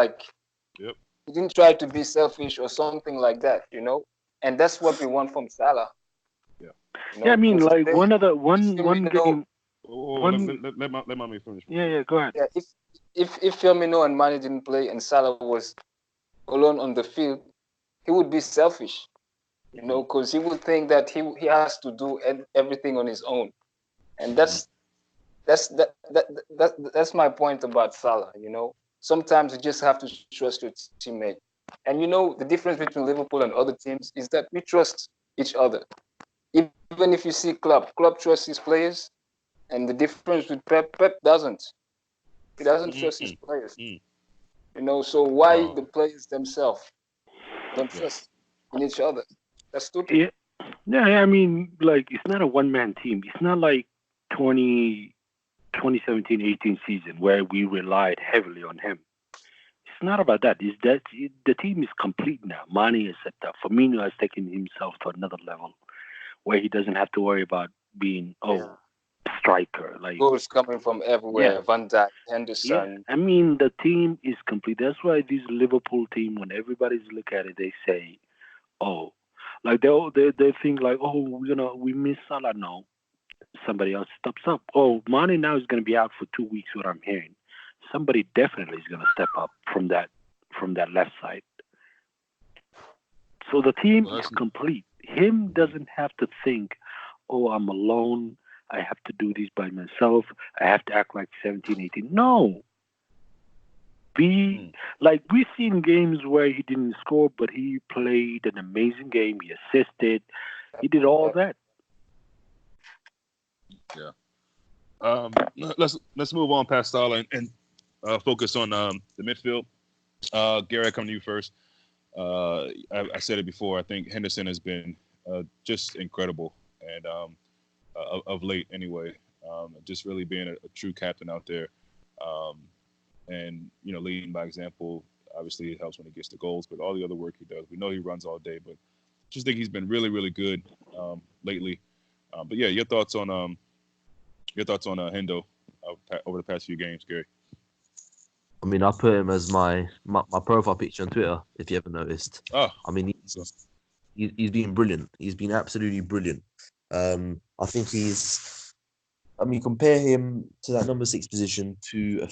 he didn't try to be selfish or something like that, And that's what we want from Salah. Yeah, I mean, like one game. Let Mame finish. Yeah, go ahead. Yeah, if Firmino and Mane didn't play and Salah was alone on the field, he would be selfish, because he would think that he has to do everything on his own, and that's my point about Salah. Sometimes you just have to trust your teammate, and the difference between Liverpool and other teams is that we trust each other. Even if you see Klopp trusts his players, and the difference with Pep doesn't. He doesn't trust his players. So why the players themselves don't trust in each other? That's stupid. Yeah, I mean, like, it's not a one-man team. It's not like 2017-18 season where we relied heavily on him. It's not about that. It's that the team is complete now. Mane has stepped up. Firmino has taken himself to another level where he doesn't have to worry about being, striker. Like, Goals coming from everywhere. Yeah. Van Dijk, yeah, Henderson. I mean the team is complete. That's why this Liverpool team, when everybody's look at it, they say, "Oh, like they think like, oh, we miss Salah." No, somebody else steps up. Oh, Mane now is gonna be out for 2 weeks. What I'm hearing, somebody definitely is gonna step up from that left side. So the team Well, is that's complete. Him doesn't have to think, oh, I'm alone. I have to do this by myself. I have to act like 17, 18. No. Hmm. Like we've seen games where he didn't score, but he played an amazing game. He assisted. He did all that. yeah. Let's move on past Salah and focus on the midfield. Garrett, come to you first. I said it before. I think Henderson has been just incredible, and of late anyway, just really being a true captain out there, and leading by example. Obviously, it helps when he gets the goals, but all the other work he does, we know he runs all day, but just think he's been really, really good lately. But yeah, your thoughts on Hendo over the past few games, Gary? I mean, I put him as my profile picture on Twitter, if you ever noticed. Oh, I mean, he's been brilliant. He's been absolutely brilliant. I think compare him to that number 6 position to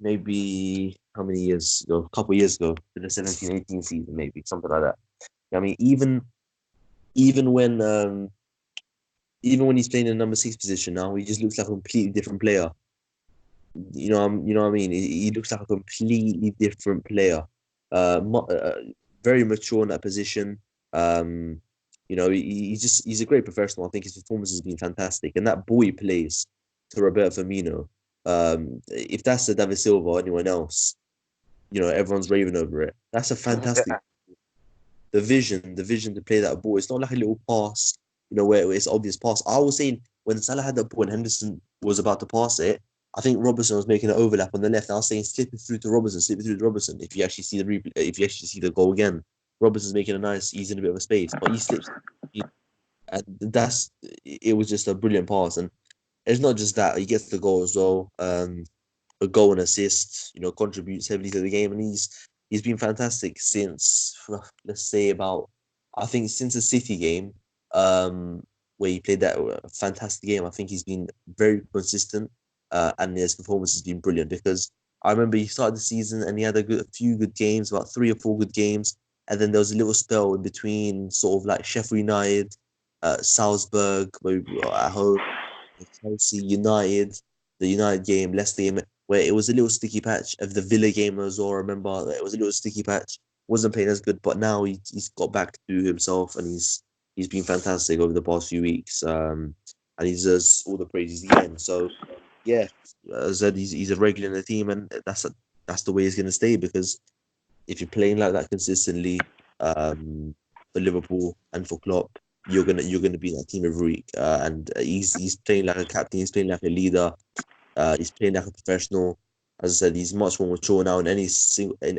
maybe how many years ago? A couple of years ago, to the 17-18 season, maybe something like that. I mean, even when he's playing in the number 6 position now, he just looks like a completely different player. You know what I mean? He looks like a completely different player. Very mature in that position. He's a great professional. I think his performance has been fantastic, and that ball he plays to Roberto Firmino. If that's a David Silva or anyone else, everyone's raving over it. That's a fantastic. The vision to play that ball. It's not like a little pass, where it's obvious pass. I was saying when Salah had that ball and Henderson was about to pass it, I think Robertson was making an overlap on the left. I was saying slip it through to Robertson. If you actually see the replay, if you actually see the goal again, Robertson's making he's in a bit of a space, but he slips. And it was just a brilliant pass. And it's not just that, he gets the goal as well. A goal and assist, contributes heavily to the game, and he's been fantastic since, let's say, since the City game, where he played that fantastic game. I think he's been very consistent, and his performance has been brilliant, because I remember he started the season and he had a few good games, about 3 or 4 good games, and then there was a little spell in between, sort of like Sheffield United, Salzburg, where we were at home, Chelsea, United, the United game, Leicester game, where it was a little sticky patch. Of the Villa game as well, I remember it was a little sticky patch. Wasn't playing as good, but now he's got back to himself, and he's been fantastic over the past few weeks. And he deserves all the praise he's getting. So, yeah, as I said, he's a regular in the team, and that's the way he's going to stay, because if you're playing like that consistently, for Liverpool and for Klopp, you're gonna be in that team every week. And he's playing like a captain. He's playing like a leader. He's playing like a professional. As I said, he's much more mature now in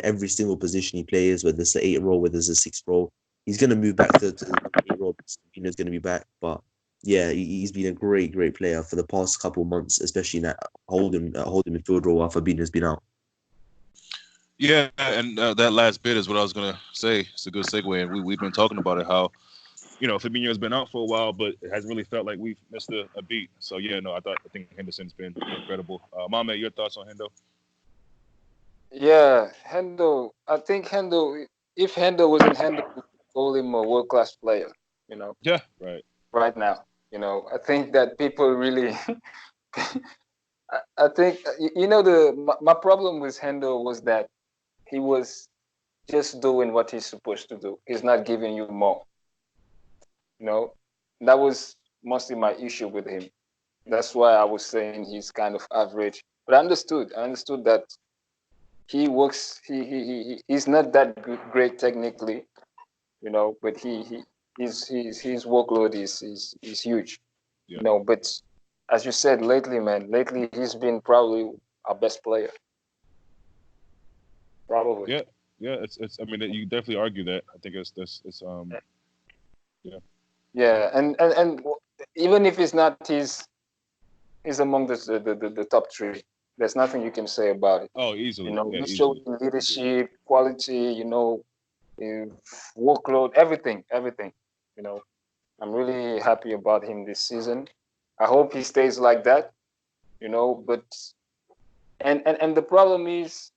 every single position he plays, whether it's the 8 role, whether it's a 6 role. He's gonna move back to the 8 role. He's gonna be back, but yeah, he's been a great player for the past couple of months, especially in that holding midfield role while Fabinho's been out. Yeah, and that last bit is what I was gonna say. It's a good segue, and we've been talking about it, how Fabinho's been out for a while, but it hasn't really felt like we've missed a beat. So yeah, no, I think Henderson's been incredible. Mame, your thoughts on Hendo? Yeah, Hendo. I think Hendo. If Hendo wasn't Hendo, we would call him a world-class player. Yeah, right. Right now. I think that people really. I think my problem with Hendo was that he was just doing what he's supposed to do. He's not giving you more. That was mostly my issue with him. That's why I was saying he's kind of average. But I understood that he works. He's not that great technically, but his workload is huge. Yeah. But as you said, lately he's been probably our best player. Probably. Yeah. It's. I mean, you definitely argue that. I think it's. Yeah. Yeah, and even if it's not his he's among the top three. There's nothing you can say about it. Oh, easily. You know, Yeah, he easily. showed leadership, quality. You know, workload, everything. You know, I'm really happy about him this season. I hope he stays like that. You know, but and the problem is,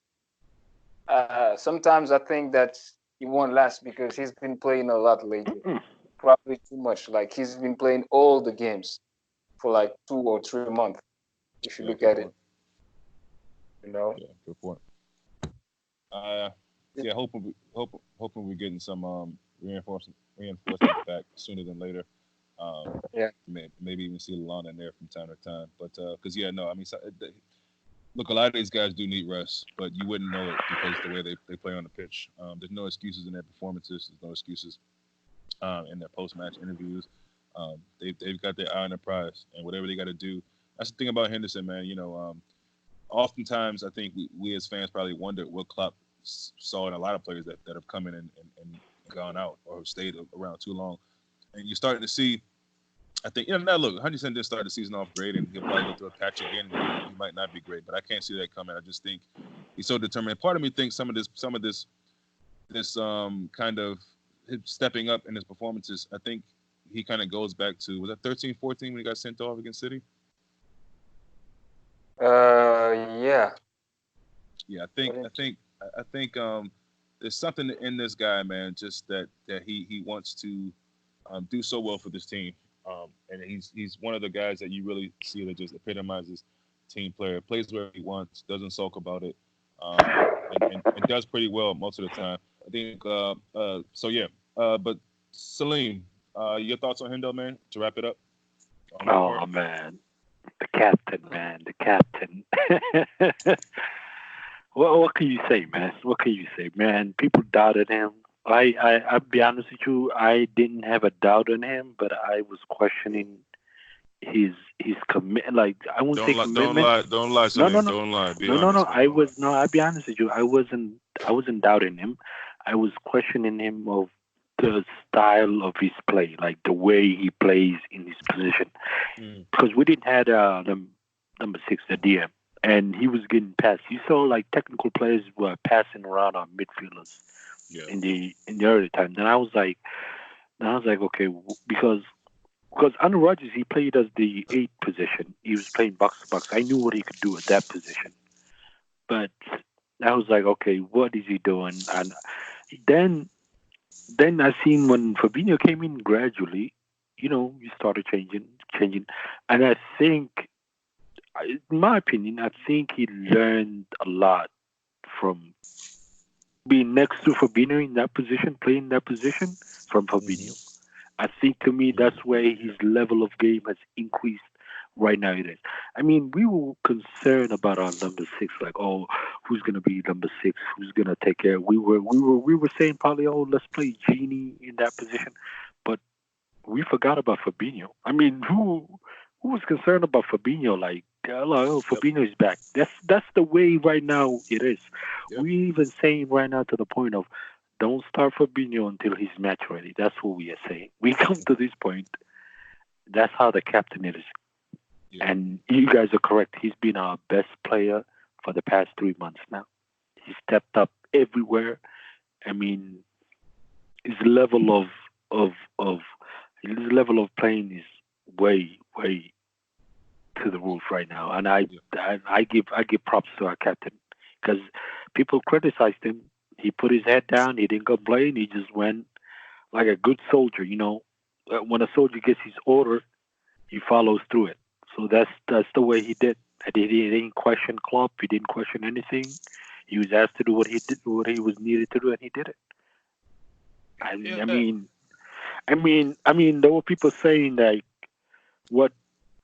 sometimes I think that he won't last because he's been playing a lot lately. Probably too much. Like he's been playing all the games for like 2 or 3 months. If you Yeah, look good at point. it, you know. Yeah, good point. Yeah, hoping we're getting some reinforcement back sooner than later. Yeah. Maybe even see Lalana in there from time to time. But because I mean, look, a lot of these guys do need rest, but you wouldn't know it because the way they play on the pitch. There's no excuses in their performances. There's no excuses in their post-match interviews. They've got their eye on the prize, and whatever they got to do. That's the thing about Henderson, man. Oftentimes I think we as fans probably wonder what Klopp saw in a lot of players that have come in and gone out or stayed around too long. And you're starting to see, I think, now look, Henderson did start the season off great, and he'll probably go through a patch again. He might not be great, but I can't see that coming. I just think he's so determined. Part of me thinks some of this kind of him stepping up in his performances, I think he kind of goes back to, was that 13-14 when he got sent off against City? Yeah. Yeah, I think there's something in this guy, man, just that he wants to do so well for this team. And he's one of the guys that you really see that just epitomizes team player. Plays where he wants, doesn't sulk about it, and does pretty well most of the time. I think so. Yeah. But Salim, your thoughts on him, though, man? To wrap it up. Oh man, the captain, man, the captain. What can you say, man? What can you say, man? People doubted him. I'll be honest with you. I didn't have a doubt on him, but I was questioning his commitment. Like I won't say commitment. Don't lie, No, Salim. no, no, Don't lie. Be no, no, no. honest, man. I'll be honest with you. I wasn't doubting him. I was questioning him of the style of his play, like the way he plays in his position, because we didn't have number 6, the DM, and he was getting passed. You saw like technical players were passing around our midfielders in the early times, and I was like, okay, because under Rodgers he played as the 8 position. He was playing box to box. I knew what he could do at that position, but I was like, okay, what is he doing? And then I seen when Fabinho came in gradually, you started changing, and I think, in my opinion, I think he learned a lot from being next to Fabinho in that position, playing that position from Fabinho. I think to me that's where his level of game has increased right now. It is. I mean, we were concerned about our number 6, like, oh, who's gonna be number 6? Who's gonna take care? We were saying probably, oh, let's play Genie in that position, but we forgot about Fabinho. I mean, who was concerned about Fabinho? Like, oh, Fabinho is back. That's the way right now it is. Yep. We even saying right now to the point of, don't start Fabinho until he's match ready. That's what we are saying. We come to this point. That's how the captain is. Yeah. And you guys are correct. He's been our best player for the past 3 months now. He stepped up everywhere. I mean, his level of playing is way to the roof right now. And I give props to our captain, because people criticized him. He put his head down. He didn't complain. He just went like a good soldier. When a soldier gets his order, he follows through it. So that's the way he did. He didn't question Klopp. He didn't question anything. He was asked to do what he did, what he was needed to do, and he did it. I mean, there were people saying like, what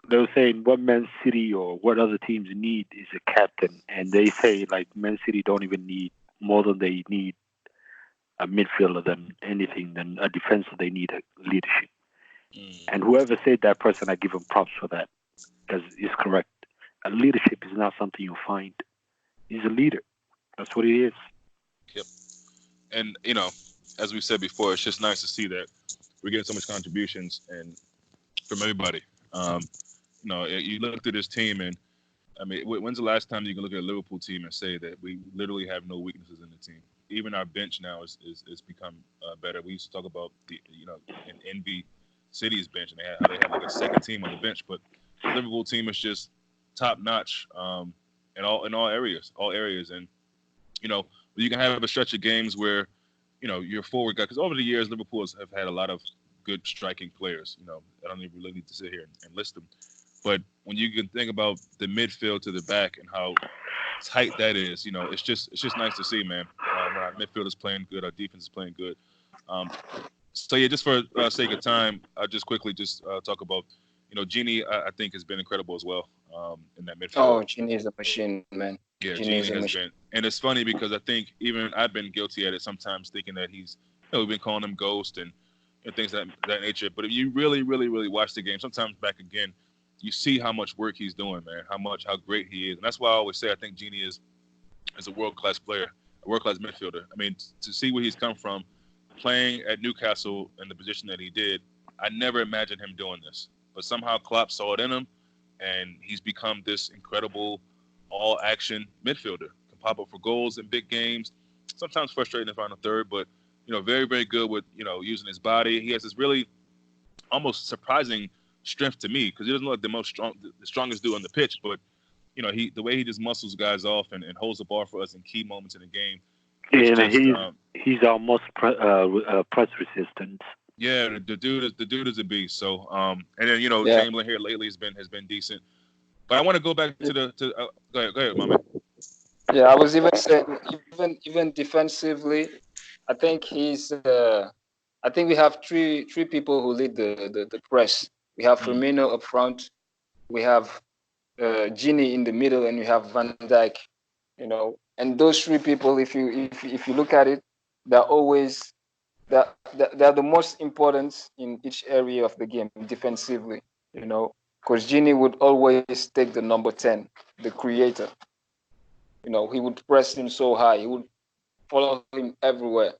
Man City or what other teams need is a captain, and they say like Man City don't even need more than they need a midfielder than anything than a defense. They need a leadership. And whoever said that person, I give him props for that, because it's correct. A leadership is not something you find. He's a leader. That's what he is. Yep. And as we said before, it's just nice to see that we're getting so much contributions and from everybody. you looked at this team, and I mean, when's the last time you can look at a Liverpool team and say that we literally have no weaknesses in the team? Even our bench now is become better. We used to talk about in envy City's bench, and how they have like a second team on the bench, but the Liverpool team is just top notch in all areas, and you can have a stretch of games where your forward guy, because over the years Liverpool have had a lot of good striking players. I don't even really need to sit here and list them, but when you can think about the midfield to the back and how tight that is, it's just nice to see, man. When our midfield is playing good, our defense is playing good. So yeah, just for sake of time, I'll just quickly talk about, Genie. I think has been incredible as well in that midfield. Oh, Genie is a machine, man. Yeah, Genie has been, and it's funny because I think even I've been guilty at it sometimes, thinking that he's, we've been calling him Ghost and things of that nature. But if you really, really, really watch the game, sometimes back again, you see how much work he's doing, man. How great he is, and that's why I always say I think Genie is a world-class player, a world-class midfielder. I mean, to see where he's come from, playing at Newcastle in the position that he did, I never imagined him doing this. But somehow Klopp saw it in him, and he's become this incredible all-action midfielder. Can pop up for goals in big games. Sometimes frustrating in the final third, but very, very good with using his body. He has this really almost surprising strength to me, because he doesn't look like the strongest dude on the pitch, but the way he just muscles guys off and holds the ball for us in key moments in the game. And he's almost press resistant. Yeah, the dude is a beast. So and then Chamberlain here lately has been decent. But I want to go back to go ahead, Mame. Yeah, I was even saying even defensively, I think I think we have three people who lead the press. We have Firmino up front, we have Gini in the middle, and we have Van Dijk. And those three people, if you look at it, they're always they're the most important in each area of the game defensively. Because Gini would always take the number 10, the creator. He would press him so high, he would follow him everywhere.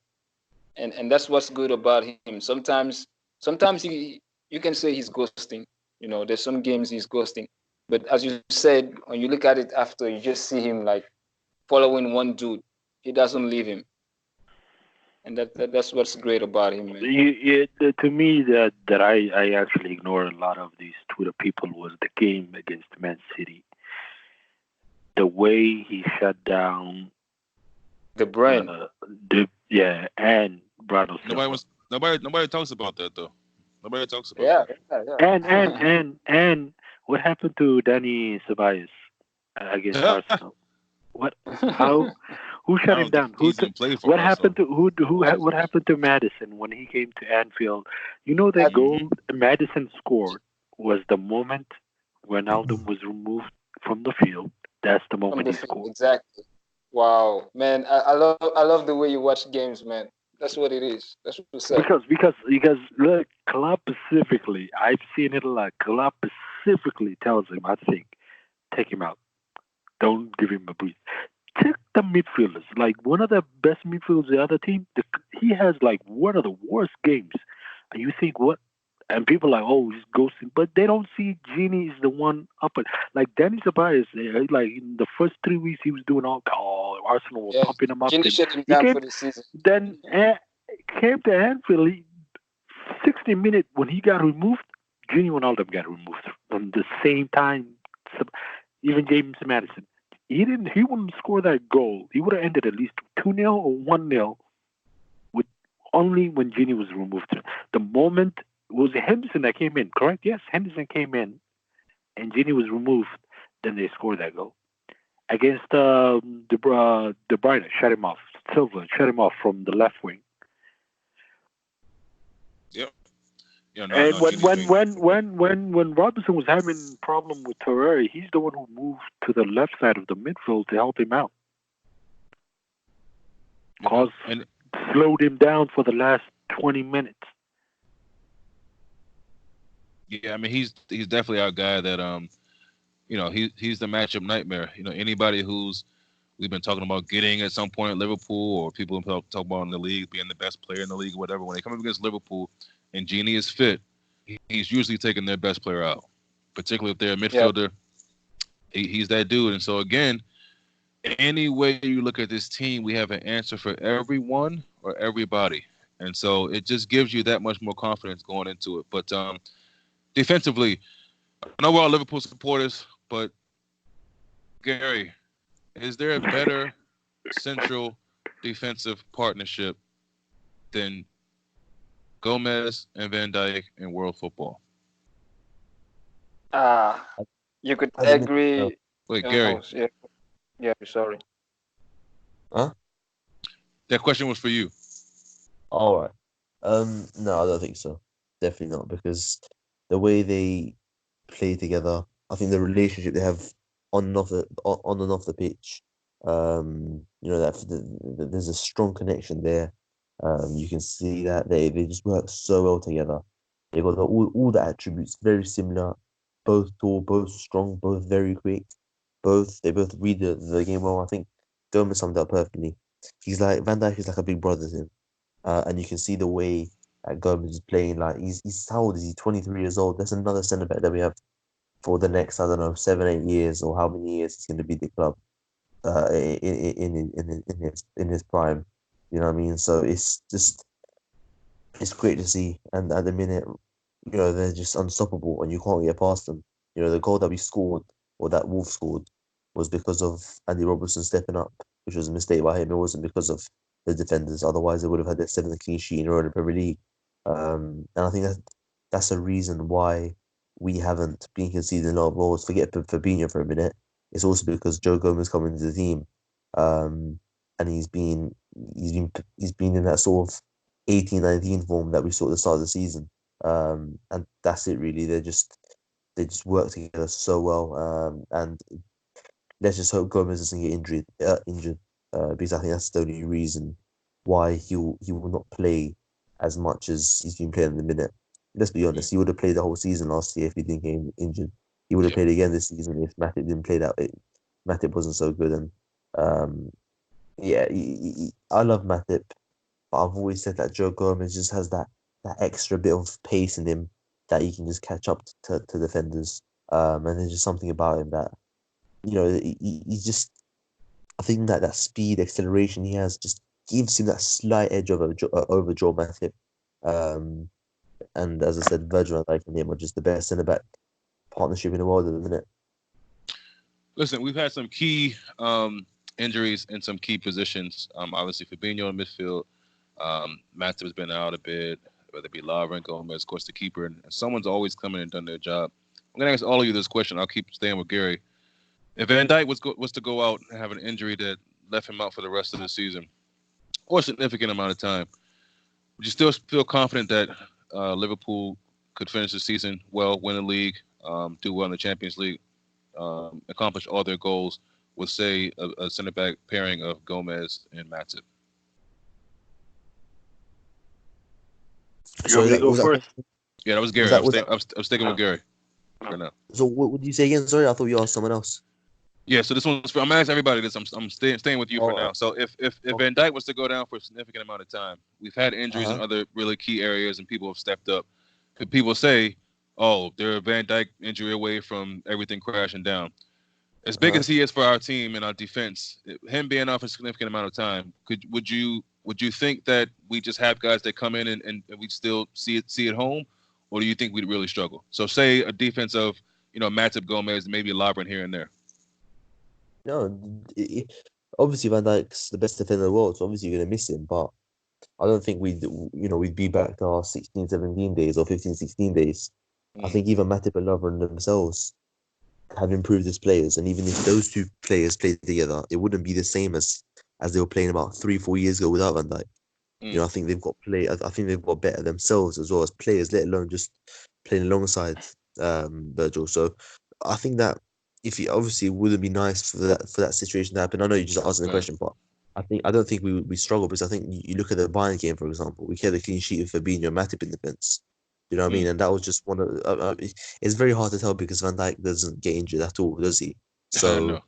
And that's what's good about him. Sometimes you can say he's ghosting. There's some games he's ghosting. But as you said, when you look at it after, you just see him like following one dude. He doesn't leave him. And that's what's great about him, man. To me, that I actually ignore a lot of these Twitter people was the game against Man City. The way he shut down De Bruyne. And Bernardo Silva. Nobody talks about that though. Nobody talks about that. Yeah. And what happened to Danny Ceballos against Arsenal? What? How? Who shut him down? What happened to Maddison when he came to Anfield? The goal Maddison scored was the moment Ronaldo was removed from the field. That's the moment he scored. Exactly. Wow, man! I love the way you watch games, man. That's what it is. That's what you said. Because look, Klopp specifically, I've seen it a lot. Klopp specifically tells him, I think, take him out. Don't give him a breathe. Check the midfielders. Like one of the best midfielders in the other team, he has like one of the worst games. And you think what? And people are like, oh, he's ghosting, but they don't see Genie is the one up. Like Danny Ceballos, like in the first 3 weeks, he was doing Arsenal were pumping him up. Genie shut him down for the season. Then came to Anfield, 60 minutes when he got removed, Genie and all them got removed from the same time. Even James Maddison, he wouldn't score that goal. He would have ended at least 2-0 or 1-0 with only when Genie was removed. The moment. It was Henderson that came in, correct? Yes, Henderson came in, and Genie was removed. Then they scored that goal against De Bruyne. Shut him off. Silva shut him off from the left wing. Yep. And when Robinson was having problem with Torreira, he's the one who moved to the left side of the midfield to help him out. And slowed him down for the last 20 minutes. Yeah, I mean he's definitely our guy that he's the matchup nightmare. Anybody who's we've been talking about getting at some point at Liverpool, or people talk about in the league being the best player in the league or whatever, when they come up against Liverpool and Genie is fit, he's usually taking their best player out. particularly if they're a midfielder. He's that dude. And so again, any way you look at this team, we have an answer for everyone or everybody. And so it just gives you that much more confidence going into it. But defensively, I know we're all Liverpool supporters, but Gary, is there a better central defensive partnership than Gomez and Van Dijk in world football? You could I didn't- agree. Wait, Gary, Yeah, sorry. Huh? that question was for you. All right. No, I don't think so. Definitely not, because the way they play together, I think the relationship they have on and off the pitch, there's a strong connection there. You can see that they just work so well together. They've got all the attributes very similar, both tall, both strong, both very quick, they both read the game well. I think Gomez summed it up perfectly. He's like Van Dijk is like a big brother to him. And you can see the way that Gomez is playing. Like he's how old is he? 23 years old. That's another centre back that we have for the next, I don't know, 7, 8 years, or how many years he's going to be the club in his prime. You know what I mean? So it's great to see. And at the minute, they're just unstoppable, and you can't get past them. The goal that we scored, or that Wolves scored, was because of Andy Robertson stepping up, which was a mistake by him. It wasn't because of the defenders. Otherwise, they would have had their 7th clean sheet in a row in the Premier League. And I think that's a reason why we haven't been conceding a lot of goals. Forget Fabinho for a minute. It's also because Joe Gomez coming into the team, and he's been in that sort of 18-19 form that we saw at the start of the season. And that's it really. They just work together so well. And let's just hope Gomez doesn't get injured, because I think that's the only reason why he will not play as much as he's been playing in the minute. Let's be honest, he would have played the whole season last year if he didn't get injured. He would have played again this season if Matip didn't play that. Matip wasn't so good, and I love Matip, but I've always said that Joe Gomez just has that extra bit of pace in him that he can just catch up to defenders. And there's just something about him that, he's just, I think that speed, acceleration he has just gives him that slight edge over Joe Matip. And as I said, Virgil van Dijk and him are just the best centre-back partnership in the world at the minute. Listen, we've had some key injuries in some key positions. Obviously, Fabinho in midfield. Matip has been out a bit, whether it be Lavra and Gomez, of course, the keeper. And someone's always come in and done their job. I'm going to ask all of you this question. I'll keep staying with Gary. If Van Dijk was to go out and have an injury that left him out for the rest of the season, or a significant amount of time, would you still feel confident that Liverpool could finish the season well, win the league, do well in the Champions League, accomplish all their goals with, say, a centre-back pairing of Gomez and Matip? You want me to go first? Yeah, that was Gary. I'm sticking with Gary for now. So what would you say again? Sorry, I thought you asked someone else. Yeah, so this one's I'm gonna ask everybody this. I'm staying with you for now. So if Van Dijk was to go down for a significant amount of time, we've had injuries in other really key areas, and people have stepped up. Could people say, "Oh, they're a Van Dijk injury away from everything crashing down"? As big as he is for our team and our defense, him being out for a significant amount of time, would you think that we just have guys that come in and we still see it home, or do you think we'd really struggle? So say a defense of Matip, Gomez, maybe Lavra here and there. No, obviously Van Dijk's the best defender in the world, so obviously you're going to miss him. But I don't think we'd be back to our 16, 17 days or 15, 16 days. I think even Matip and Lovren themselves have improved as players, and even if those two players played together, it wouldn't be the same as they were playing about 3-4 years ago without Van Dijk. I think they've got I think they've got better themselves as well as players, let alone just playing alongside Virgil. So I think that obviously it wouldn't be nice for that situation to happen. I know you just asking the question, but I don't think we struggle, because I think you look at the Bayern game, for example, we kept a clean sheet with Fabinho and Matip in defence. You know what I mean? And that was just one of it's very hard to tell because Van Dijk doesn't get injured at all, does he? So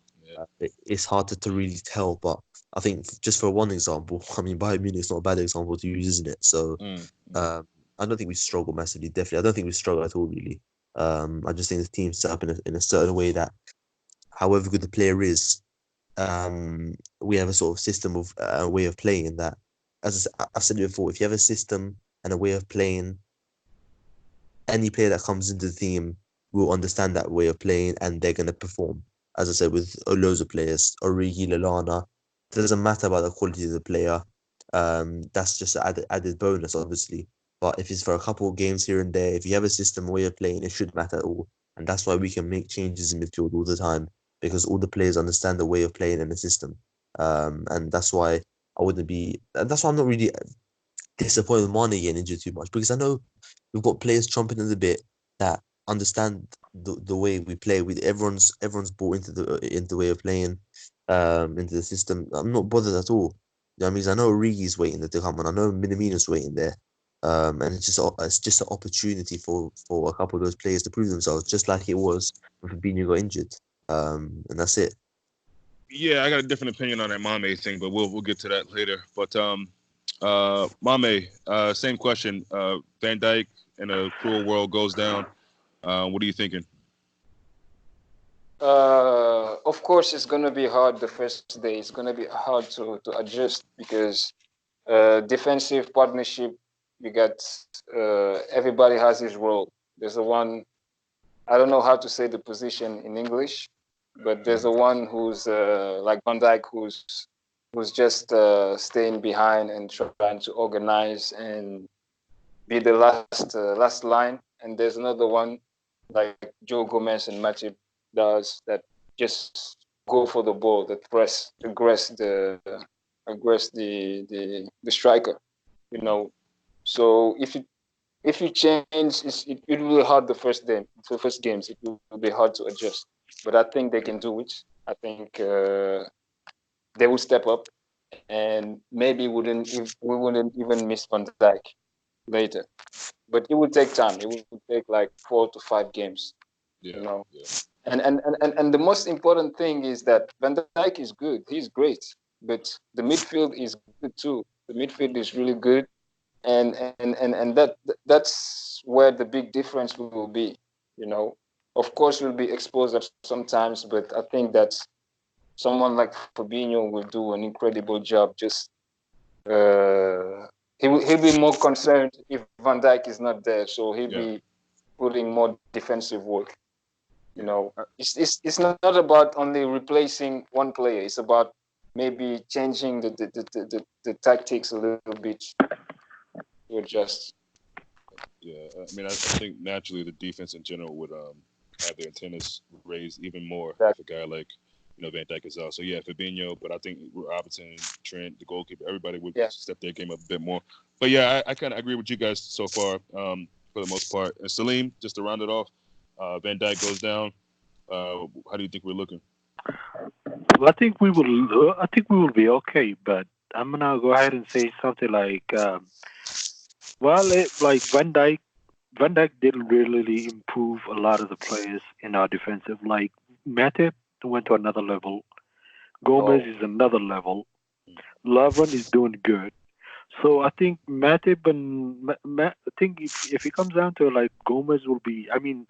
it's hard to really tell. But I think just for one example, I mean, Bayern Munich's not a bad example to use, isn't it? So I don't think we struggle massively. Definitely, I don't think we struggle at all, really. I just think the team's set up in a certain way that, however good the player is, we have a sort of system of a way of playing that, as I've said before, if you have a system and a way of playing, any player that comes into the team will understand that way of playing and they're going to perform. As I said, with loads of players, Origi, Lallana, it doesn't matter about the quality of the player. That's just an added bonus, obviously. But if it's for a couple of games here and there, if you have a system, a way of playing, it shouldn't matter at all. And that's why we can make changes in midfield all the time, because all the players understand the way of playing and the system. And that's why that's why I'm not really disappointed with Mane getting injured too much, because I know we've got players chomping at the bit that understand the way we play. With everyone's bought into the way of playing, into the system. I'm not bothered at all. You know what I mean? 'Cause I know Origi's waiting there to come, and I know Minamino's waiting there. And it's just an opportunity for a couple of those players to prove themselves, just like it was when Fabinho got injured. And that's it. Yeah, I got a different opinion on that Mame thing, but we'll get to that later. But Mame, same question. Van Dijk in a cruel world goes down. What are you thinking? Of course, it's gonna be hard the first day. It's gonna be hard to adjust because defensive partnership. You got everybody has his role. There's the one, I don't know how to say the position in English, but there's the one who's like Van Dijk, who's just staying behind and trying to organize and be the last line. And there's another one like Joe Gomez and Matip does, that just go for the ball, that aggress the striker. You know, so if you change, it will be hard the first games. It will be hard to adjust. But I think they can do it. I think they will step up, and maybe we wouldn't even miss Van Dijk later. But it will take time. It will take like 4 to 5 games. Yeah, you know. Yeah. And the most important thing is that Van Dijk is good. He's great, but the midfield is good too. The midfield is really good, and that's where the big difference will be. You know, of course we'll be exposed sometimes, but I think that someone like Fabinho will do an incredible job. Just he'll be more concerned if Van Dijk is not there, so he'll be putting more defensive work. You know, it's not about only replacing one player. It's about maybe changing the tactics a little bit to adjust. Yeah, I mean, I think naturally the defense in general would have their antennas raised even more if a guy like Van Dijk is out. So yeah, Fabinho, but I think Robertson, Trent, the goalkeeper, everybody would step their game up a bit more. But yeah, I kind of agree with you guys so far for the most part. And Salim, just to round it off, Van Dijk goes down. How do you think we're looking? Well, I think we will be okay, but I'm gonna go ahead and say something like, like Van Dijk didn't really improve a lot of the players in our defensive. Like Matip went to another level. Gomez is another level. Lovren is doing good. So I think Matip and I think if it comes down to like Gomez will be. I mean,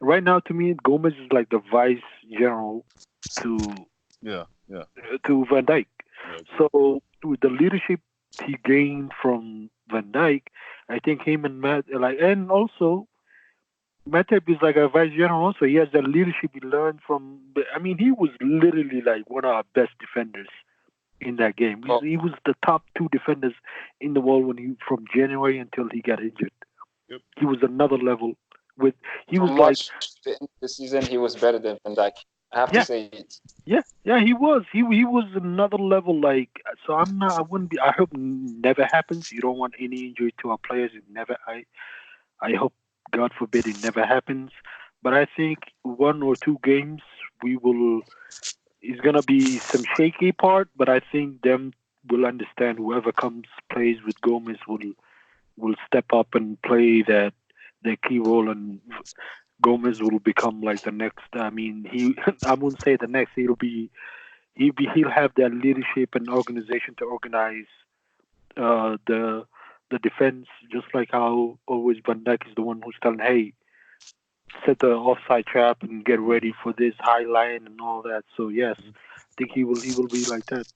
right now to me Gomez is like the vice general to to Van Dijk. So with the leadership he gained from Van Dijk, I think him and and also Matip is like a vice general. Also, he has the leadership he learned from. I mean, he was literally like one of our best defenders in that game. He was the top 2 defenders in the world from January until he got injured. Yep. He was another level. The season he was better than Van Dijk. I have to say it. Yeah, he was. He was another level. Like, so I wouldn't be. I hope it never happens. You don't want any injury to our players. It never. I hope, God forbid, it never happens. But I think 1 or 2 games it's gonna be some shaky part. But I think them will understand. Whoever plays with Gomez will step up and play their key role, and Gomez will become like the next. I mean, I wouldn't say the next. He'll have that leadership and organization to organize the defense, just like how always Van Dijk is the one who's telling, hey, set the offside trap and get ready for this high line and all that. So yes, I think he will be like that.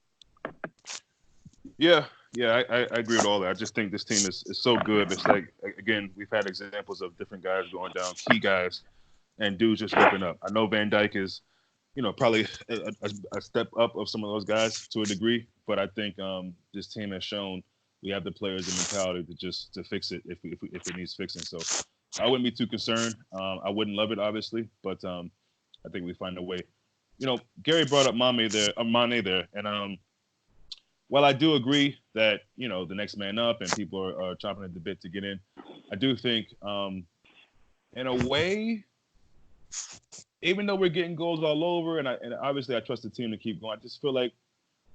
Yeah, yeah, I agree with all that. I just think this team is so good. It's like, again, we've had examples of different guys going down, key guys, and dudes just stepping up. I know Van Dyke is, probably a step up of some of those guys to a degree, but I think this team has shown we have the players and mentality to fix it if it needs fixing. So I wouldn't be too concerned. I wouldn't love it, obviously, but I think we find a way. Gary brought up Mane there, and while I do agree that the next man up and people are chomping at the bit to get in, I do think in a way, even though we're getting goals all over, and obviously I trust the team to keep going, I just feel like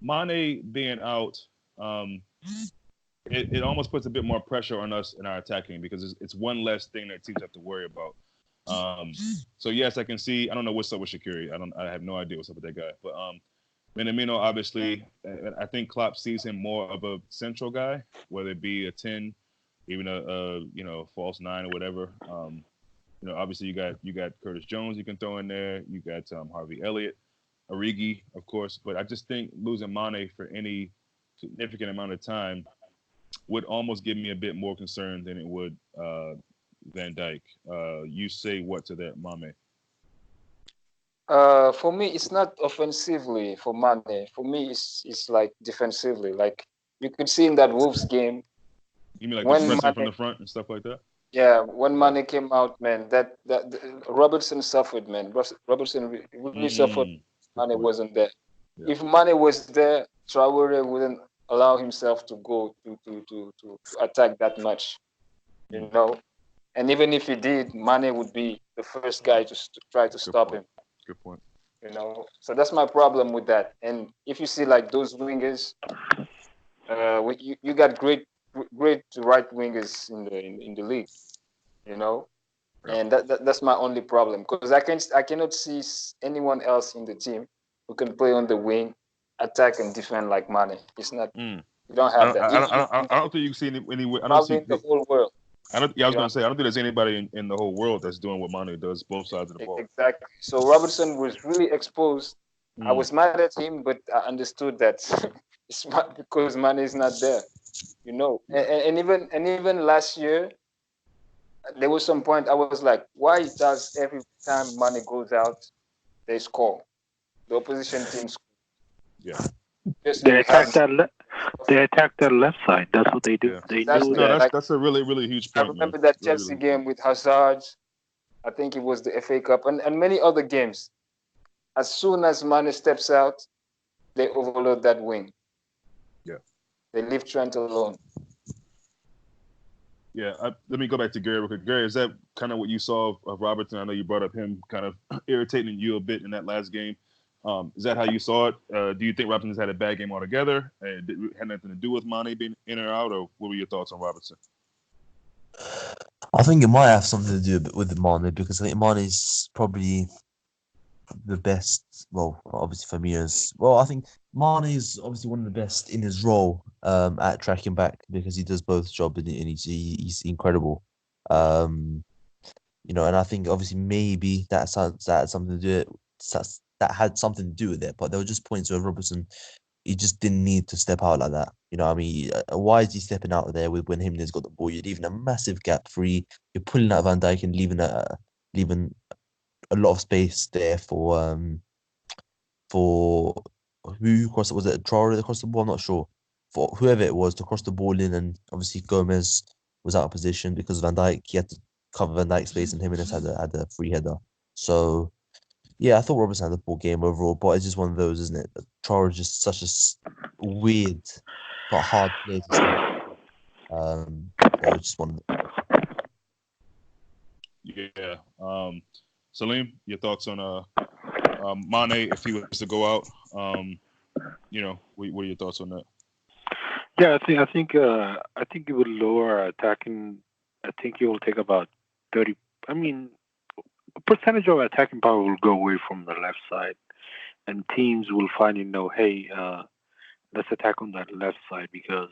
Mane being out, it almost puts a bit more pressure on us in our attacking because it's one less thing that teams have to worry about. So yes, I can see. I don't know what's up with Shaqiri. I have no idea what's up with that guy. But Minamino, obviously, I think Klopp sees him more of a central guy, whether it be a 10, even a false 9 or whatever. Obviously you got Curtis Jones you can throw in there. You got Harvey Elliott, Origi, of course. But I just think losing Mane for any significant amount of time would almost give me a bit more concern than it would Van Dijk. You say what to that, Mame? For me, it's not offensively for Mane. For me, it's like defensively. Like you could see in that Wolves game. You mean like when the pressing from the front and stuff like that? Yeah, when Mane came out, man, that Robertson suffered, man. Robertson really suffered. Mane wasn't there. Yeah. If Mane was there, Traore wouldn't allow himself to go to attack that much, And even if he did, Mane would be the first guy to try to stop him. Good point. So that's my problem with that. And if you see like those wingers, you got great right wingers in the league, and that's my only problem because I cannot see anyone else in the team who can play on the wing, attack and defend like Mane. It's not. You don't have that. I don't think you see anywhere. I don't see the whole world. I was going to say I don't think there's anybody in the whole world that's doing what Mane does, both sides of the ball. Exactly. So Robertson was really exposed. I was mad at him, but I understood that it's not because Mane is not there. And even last year, there was some point I was like, why does every time Mane goes out, they score? The opposition team scores. Yeah. They attack that left side. That's what they do. Yeah. They know that. That's a really, really huge point. I remember that Chelsea game with Hazard. I think it was the FA Cup and many other games. As soon as Mane steps out, they overload that wing. Yeah. They leave Trent alone. Yeah, let me go back to Gary real quick. Gary, is that kind of what you saw of Robertson? I know you brought up him kind of irritating you a bit in that last game. Is that how you saw it? Do you think Robertson's had a bad game altogether? It had nothing to do with Mane being in or out, or what were your thoughts on Robertson? I think it might have something to do with Mane because I think Mane is probably the best. Well, obviously for me I think Mane is obviously one of the best in his role at tracking back because he does both jobs and he's incredible. And I think obviously maybe that had something to do it. That had something to do with it, but there were just points where Robertson, he just didn't need to step out like that. Why is he stepping out there when Jimenez got the ball? You're leaving a massive gap free. You're pulling out Van Dijk and leaving a lot of space there for who crossed it? Was it Traore that crossed the ball? I'm not sure. For whoever it was to cross the ball in, and obviously Gomez was out of position because Van Dijk. He had to cover Van Dijk's space, and Jimenez had a free header. So. Yeah, I thought Robertson had the ball game overall, but it's just one of those, isn't it? Traore is just such a weird but hard player to stop. It's just one of them. Yeah. Salim, your thoughts on Mane if he was to go out? What are your thoughts on that? Yeah, I think it would lower attacking. I think it will take about 30. Percentage of attacking power will go away from the left side, and teams will finally know, hey, let's attack on that left side because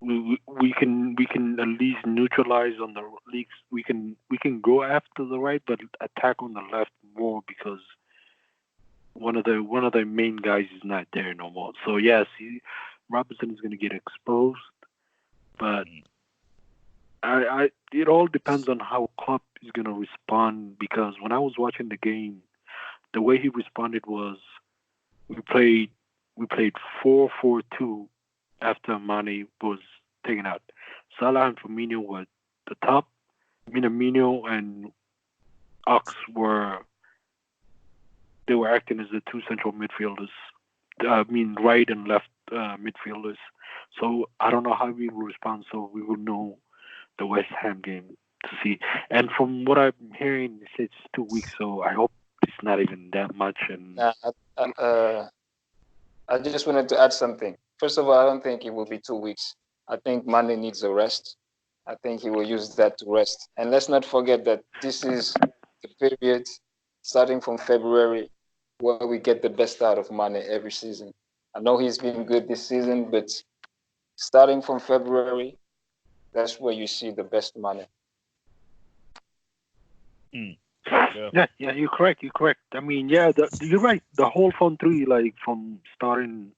we can at least neutralize on the leaks. We can go after the right, but attack on the left more because one of the main guys is not there no more. So yes, Robinson is going to get exposed, but I it all depends on how Klopp is going to respond because when I was watching the game, the way he responded was we played we played 4-4-2 after Mane was taken out. Salah and Firmino were the top. Minamino and Ox were they were acting as the two central midfielders. I mean, right and left midfielders. So I don't know how we will respond. So we will know the West Ham game to see. And from what I'm hearing, it's 2 weeks. So I hope it's not even that much. And I just wanted to add something. First of all, I don't think it will be 2 weeks. I think Mane needs a rest. I think he will use that to rest. And let's not forget that this is the period starting from February where we get the best out of Mane every season. I know he's been good this season, but starting from February, that's where you see the best Mane. yeah, you're correct. You're correct. I mean, yeah, you're right. The whole front three, like from starting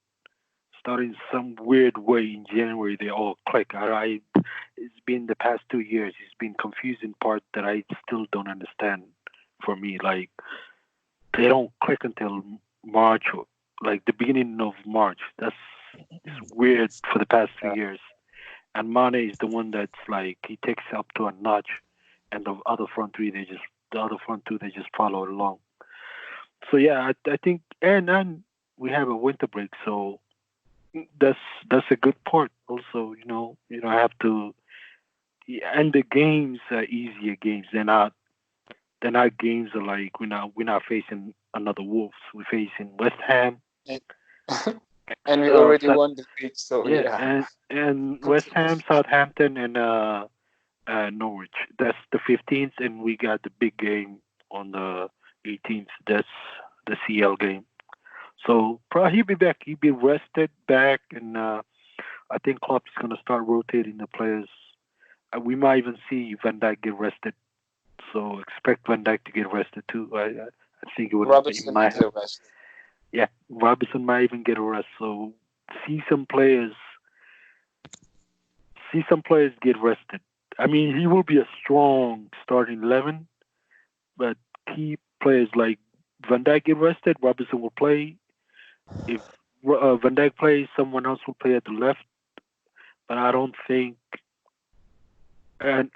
some weird way in January, they all click. It's been the past 2 years. It's been confusing part that I still don't understand. For me, like they don't click until March, or like the beginning of March. It's weird for the past 2 years. And Mane is the one that's like he takes up to a notch, and the other front three the other front two they just follow along. So yeah, I think and we have a winter break, so that's a good part. Also, you don't have to. And the games are easier games. They're not games are like we're not facing another Wolves. We're facing West Ham. And we already So, won the league, so yeah, yeah. and West Ham, Southampton, and Norwich. That's the 15th, and we got the big game on the 18th. That's the CL game. So probably he'll be back. He'll be rested back, and I think Klopp is going to start rotating the players. We might even see Van Dijk get rested. So expect Van Dijk to get rested too. I think it would. He Robertson might needs have. a rest. Yeah, Robinson might even get a rest. So see some players. See some players get rested. I mean, he will be a strong starting 11, but key players like Van Dijk get rested. Robinson will play. If Van Dijk plays, someone else will play at the left. But I don't think and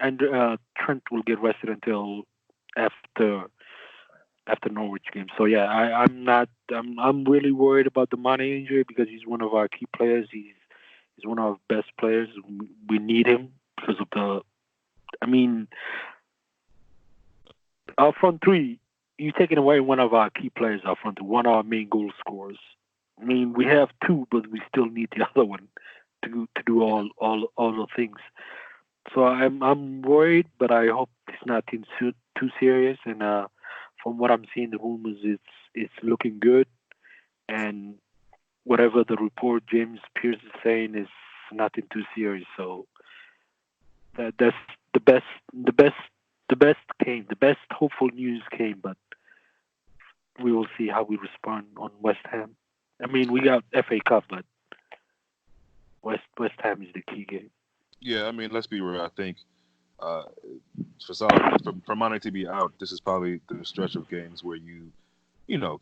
Trent will get rested until after Norwich game. So yeah, I'm not. I'm really worried about the Mane injury because he's one of our key players. He's one of our best players. We need him because of the. I mean, our front three. You're taking away one of our key players. Our front three, one of our main goal scorers. I mean, we have two, but we still need the other one to do all the things. So I'm worried, but I hope it's not too serious. And from what I'm seeing, the rumors it's looking good. And whatever the report James Pierce is saying is nothing too serious. So that's the best hopeful news came, but we will see how we respond on West Ham. I mean, we got FA Cup, but West Ham is the key game. Yeah, I mean, let's be real. I think uh, for Salah, for Mane to be out, this is probably the stretch of games where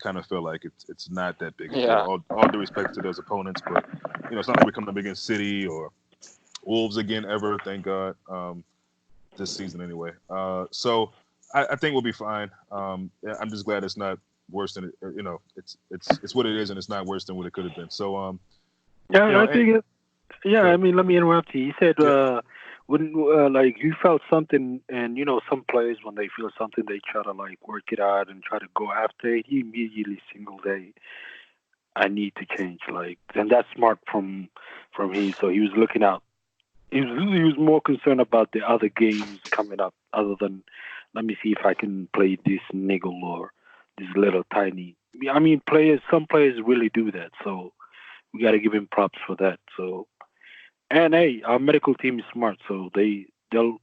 kind of feel like it's not that big a deal. Yeah. All due respect to those opponents, but it's not like we're coming up against City or Wolves again ever. Thank God, this season anyway. So I think we'll be fine. Yeah, I'm just glad it's not worse than it. It's what it is, and it's not worse than what it could have been. So Yeah, I think it. Yeah, I mean, let me interrupt you. He said when like you felt something, and some players when they feel something, they try to like work it out and try to go after it. He immediately singled I need to change, like, and that's smart from him. So he was looking out. He was more concerned about the other games coming up, other than let me see if I can play this niggle or this little tiny. I mean, some players really do that. So we got to give him props for that. So. And hey, our medical team is smart, so they'll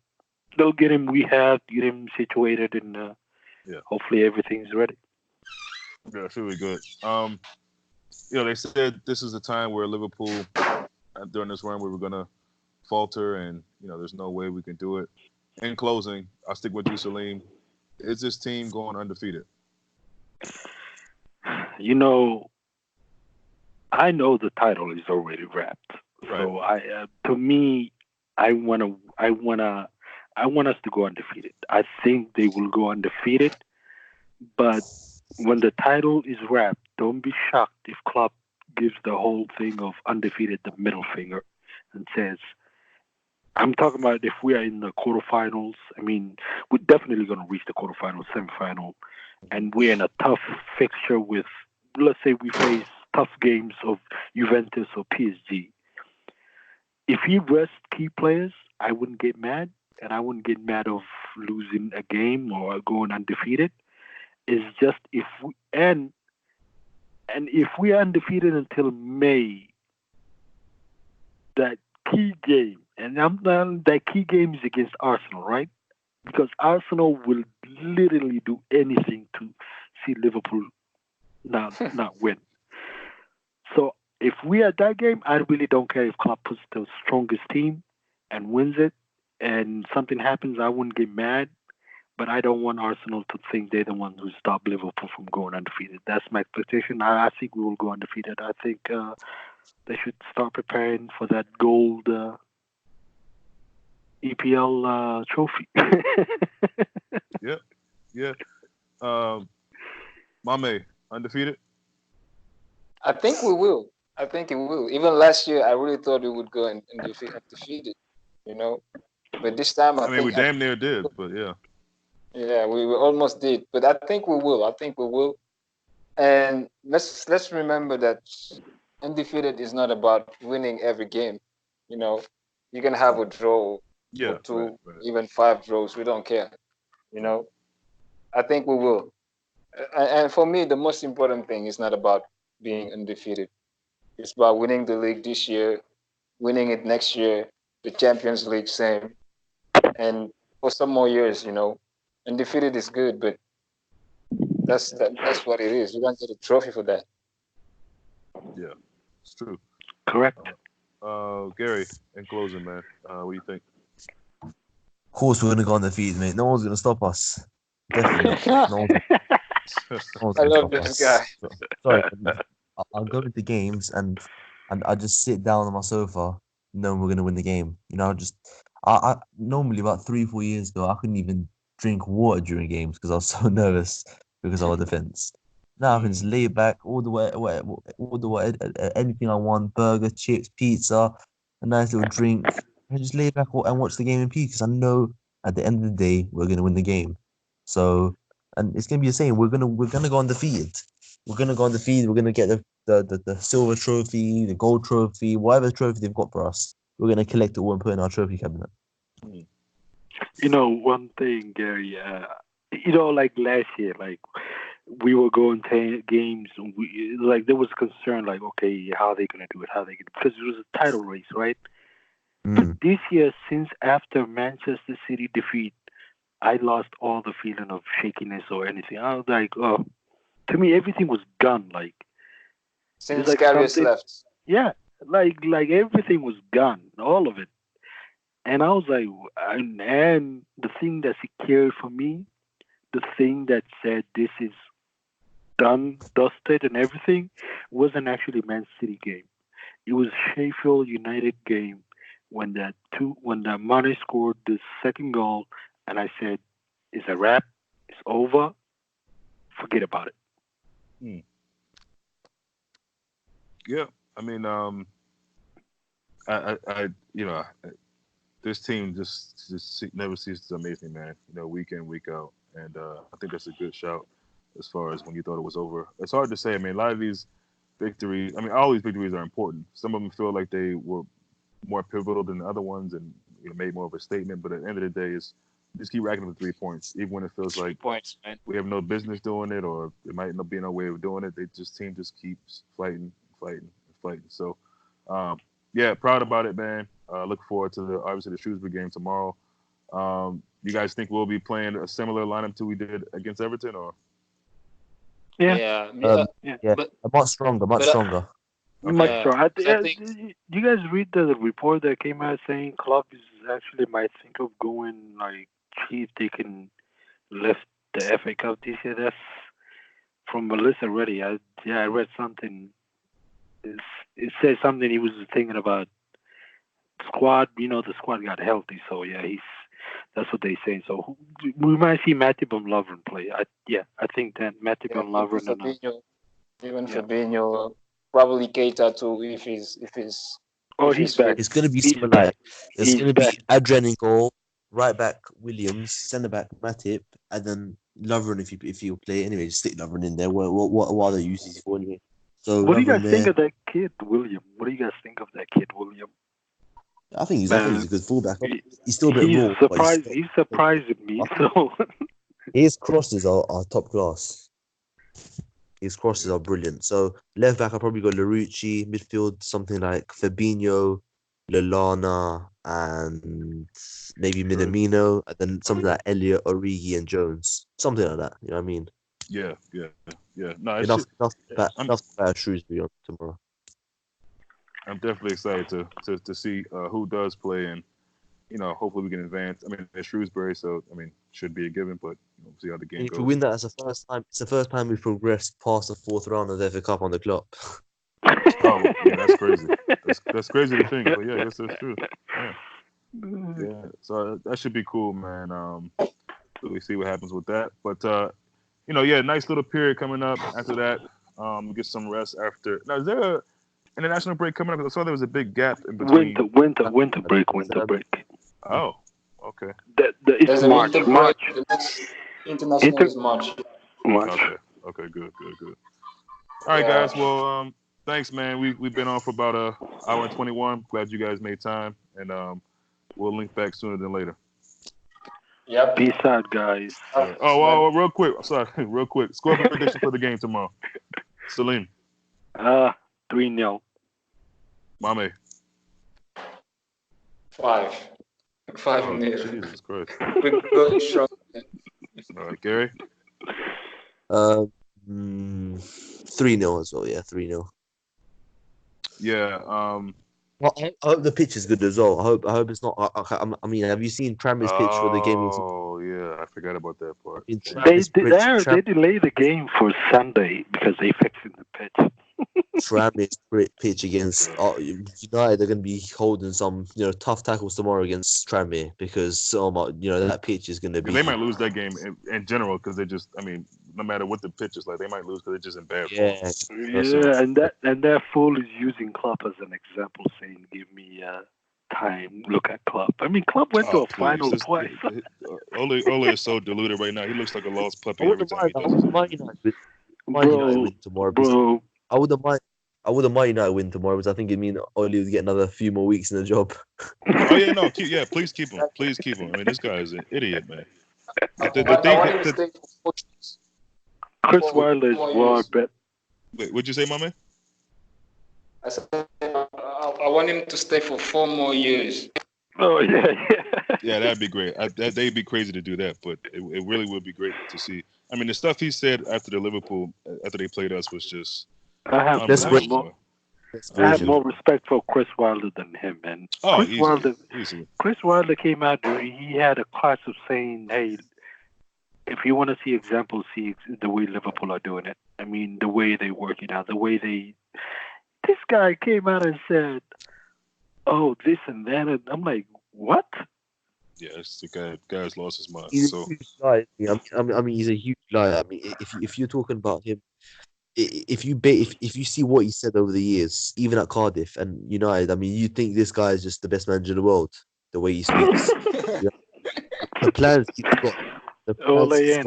get him rehabbed, get him situated, and hopefully everything's ready. Yeah, it's really good. They said this is a time where Liverpool, during this run, we were gonna falter, and there's no way we can do it. In closing, I'll stick with you, Salim. Is this team going undefeated? I know the title is already wrapped. Right. So to me, I want us to go undefeated. I think they will go undefeated, but when the title is wrapped, don't be shocked if Klopp gives the whole thing of undefeated the middle finger and says, I'm talking about if we are in the quarterfinals. I mean, we're definitely going to reach the quarterfinals, semifinal, and we're in a tough fixture with, let's say we face tough games of Juventus or PSG. If he rests key players, I wouldn't get mad, and I wouldn't get mad of losing a game or going undefeated. It's just if we are undefeated until May, that key game, and that key game is against Arsenal, right? Because Arsenal will literally do anything to see Liverpool not win. So if we are at that game, I really don't care if Klopp puts the strongest team and wins it, and something happens. I wouldn't get mad, but I don't want Arsenal to think they're the ones who stop Liverpool from going undefeated. That's my expectation. I think we will go undefeated. I think they should start preparing for that gold EPL trophy. Yeah. MAME, undefeated? I think we will. I think it will. Even last year, I really thought we would go undefeated, But this time, I think we damn near did, but yeah. Yeah, we almost did. But I think we will. And let's remember that undefeated is not about winning every game. You can have a draw or two, right. Even 5 draws. We don't care. I think we will. And for me, the most important thing is not about being undefeated. It's about winning the league this year, winning it next year, the Champions League same, and for some more years. Undefeated is good, but that's what it is. You don't get a trophy for that. Yeah, it's true. Correct. Gary, in closing, man, what do you think? Of course, we're gonna go undefeated, mate. No one's gonna stop us. Definitely not. I love this guy. Sorry, I'll go to the games and I just sit down on my sofa knowing we're gonna win the game. I normally about 3-4 years ago I couldn't even drink water during games because I was so nervous because of our defense. Now I can just lay back all the way, anything I want: burger, chips, pizza, a nice little drink. I just lay back and watch the game in peace because I know at the end of the day we're gonna win the game. So, and it's gonna be the same. We're gonna go undefeated. We're gonna go undefeated. We're gonna get the silver trophy, the gold trophy, whatever trophy they've got for us. We're gonna collect it all and put it in our trophy cabinet. One thing, Gary. Like last year, like we were going to games. There was concern, like, okay, how are they gonna do it? Because it was a title race, right? But this year, since after Manchester City defeat, I lost all the feeling of shakiness or anything. I was like, oh, to me, everything was gone. Like since Karius left, yeah, like everything was gone, all of it. And I was like, and the thing that secured for me, the thing that said this is done, dusted, and everything, wasn't actually Man City game. It was Sheffield United game when the Mane scored the second goal, and I said, "It's a wrap. It's over. Forget about it." Yeah, I mean, this team just never ceases to amaze me, man. Week in, week out, and I think that's a good shout as far as when you thought it was over. It's hard to say. I mean, a lot of these victories. I mean, all these victories are important. Some of them feel like they were more pivotal than the other ones, and made more of a statement. But at the end of the day, is just keep racking up the 3 points, even when it feels like points, man. We have no business doing it, or it might not be no way of doing it. Team just keeps fighting. So, yeah, proud about it, man. Look forward to obviously the Shrewsbury game tomorrow. You guys think we'll be playing a similar lineup to we did against Everton, or? Yeah. Yeah, But much stronger, much but, stronger. Much Yeah, so. I think Do you guys read the report that came out saying Klopp is actually might think of going like see if they can lift the FA Cup this year? That's from Melissa already. I read something. It says something he was thinking about squad. The squad got healthy, so yeah, that's what they say. So we might see Matip and Lovren play. I think that Matip and Lovren and even yeah. Fabinho probably Keita too if he's he's back. It's going to be He's similar. back. It's He's going to be back. Adrian in goal, right back Williams, centre back Matip, and then Lovren if you play anyway. Just stick Lovren in there. What other uses for anyway? So What do you Lovren guys think there. of that kid, William? What do you guys think of that kid, William? I think he's a good fullback. He's still a bit He's raw. surprised. He's surprising me. So His crosses are top class. His crosses are brilliant. So left back, I probably got Larucci. Midfield, something like Fabinho, Lallana, and maybe Minamino, and then something like Elliot, Origi, and Jones. Something like that. You know what I mean? Yeah. No, it's Enough just, to bat Shrewsbury on tomorrow. I'm definitely excited to see who does play, and hopefully we can advance. I mean, it's Shrewsbury, so should be a given, but see how the game If goes. we win that as the first time, it's the first time we've progressed past the fourth round of the FA Cup on the clock. Oh, yeah, that's crazy. That's crazy to think, but yeah, I guess that's true. Yeah. So that should be cool, man. So we see what happens with that, but nice little period coming up. After that, we get some rest after. Now, is there a international break coming up? Because I saw there was a big gap in between. Winter break. Oh, okay. It's March. March. The next international is March. Okay. Good. All right, guys. Well, thanks, man. We've been on for about an hour and 21. Glad you guys made time, and we'll link back sooner than later. Yep. Peace out, guys. Real quick. Sorry, real quick. Score prediction for the game tomorrow. Salim. 3-0. Mame. 5. 5-0. Jesus Christ. We're going strong. All right, Gary. 3-0 as well. Yeah, 3-0. Yeah. Well, I hope the pitch is good as well. I hope it's not. I mean, have you seen Tranmere's pitch for the game? Oh yeah, I forgot about that part. They delayed the game for Sunday because they fixing the pitch. Tranmere's pitch against United. They're going to be holding some tough tackles tomorrow against Tranmere because that pitch is going to be. They might lose that game in general because they just. No matter what the pitch is like, they might lose because they're just in bad form. Yeah, and that fool is using Klopp as an example, saying, "Give me time. Look at Klopp." Klopp went to a final twice. Ole is so deluded right now. He looks like a lost puppy every time he does it. United win tomorrow. Bro. I wouldn't mind United win tomorrow because I think it means Ole would get another few more weeks in the job. Oh yeah, no, please keep him. Please keep him. This guy is an idiot, man. Chris Wilder is well, but wait, what'd you say, my man? I said I want him to stay for 4 more years. Oh yeah. Yeah, that'd be great. They'd be crazy to do that, but it really would be great to see. The stuff he said after they played us was just. I have more respect for Chris Wilder than him, man. Chris Wilder came out. He had a class of saying, "Hey, if you want to see examples, see the way Liverpool are doing it. The way they work it out, the way they." This guy came out and said, "Oh, this and that," and I'm like, "What?" Yeah, the guy's lost his mind. He's a huge guy. He's a huge guy. If you're talking about him, if you see what he said over the years, even at Cardiff and United, you think this guy is just the best manager in the world. The way he speaks, the plans he's got. Ole in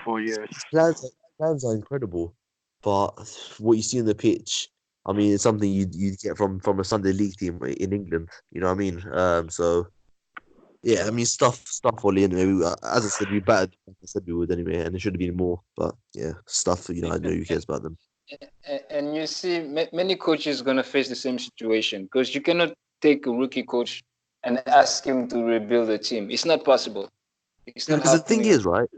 4 years. Plans are incredible, but what you see on the pitch, it's something you'd get from a Sunday League team in England. You know what I mean? So. Yeah, stuff Ole anyway. As I said, we battered. I said we would anyway, and there should have been more. But yeah, stuff. I know who cares about them. And you see, many coaches gonna face the same situation because you cannot take a rookie coach and ask him to rebuild a team. It's not possible. It's not Because the thing happening. is, right?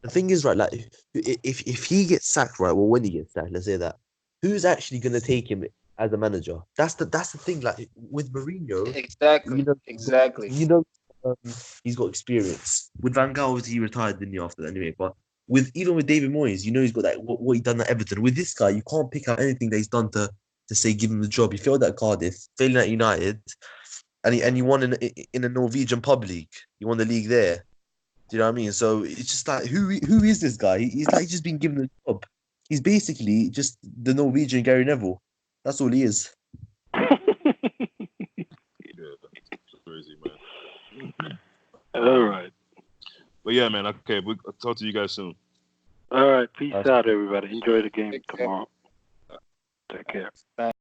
The thing is, right? Like, if he gets sacked, right? Well, when he gets sacked, let's say that, who's actually gonna take him as a manager? That's the thing. Like with Mourinho, Exactly. Exactly. you know, um, he's got experience. With Van Gaal, obviously, he retired, didn't he, after that anyway? But even with David Moyes, you know, he's got that what he done at Everton. With this guy, you can't pick out anything that he's done to say give him the job. He failed at Cardiff, failing at United, and he won in a Norwegian pub league. He won the league there. Do you know what I mean? So it's just like who is this guy? He's like just been given a job. He's basically just the Norwegian Gary Neville. That's all he is. Yeah, it's crazy, man. All right. But yeah, man. Okay, we'll talk to you guys soon. All right. Peace Nice. out, everybody. Enjoy the game Take care. tomorrow. Take care.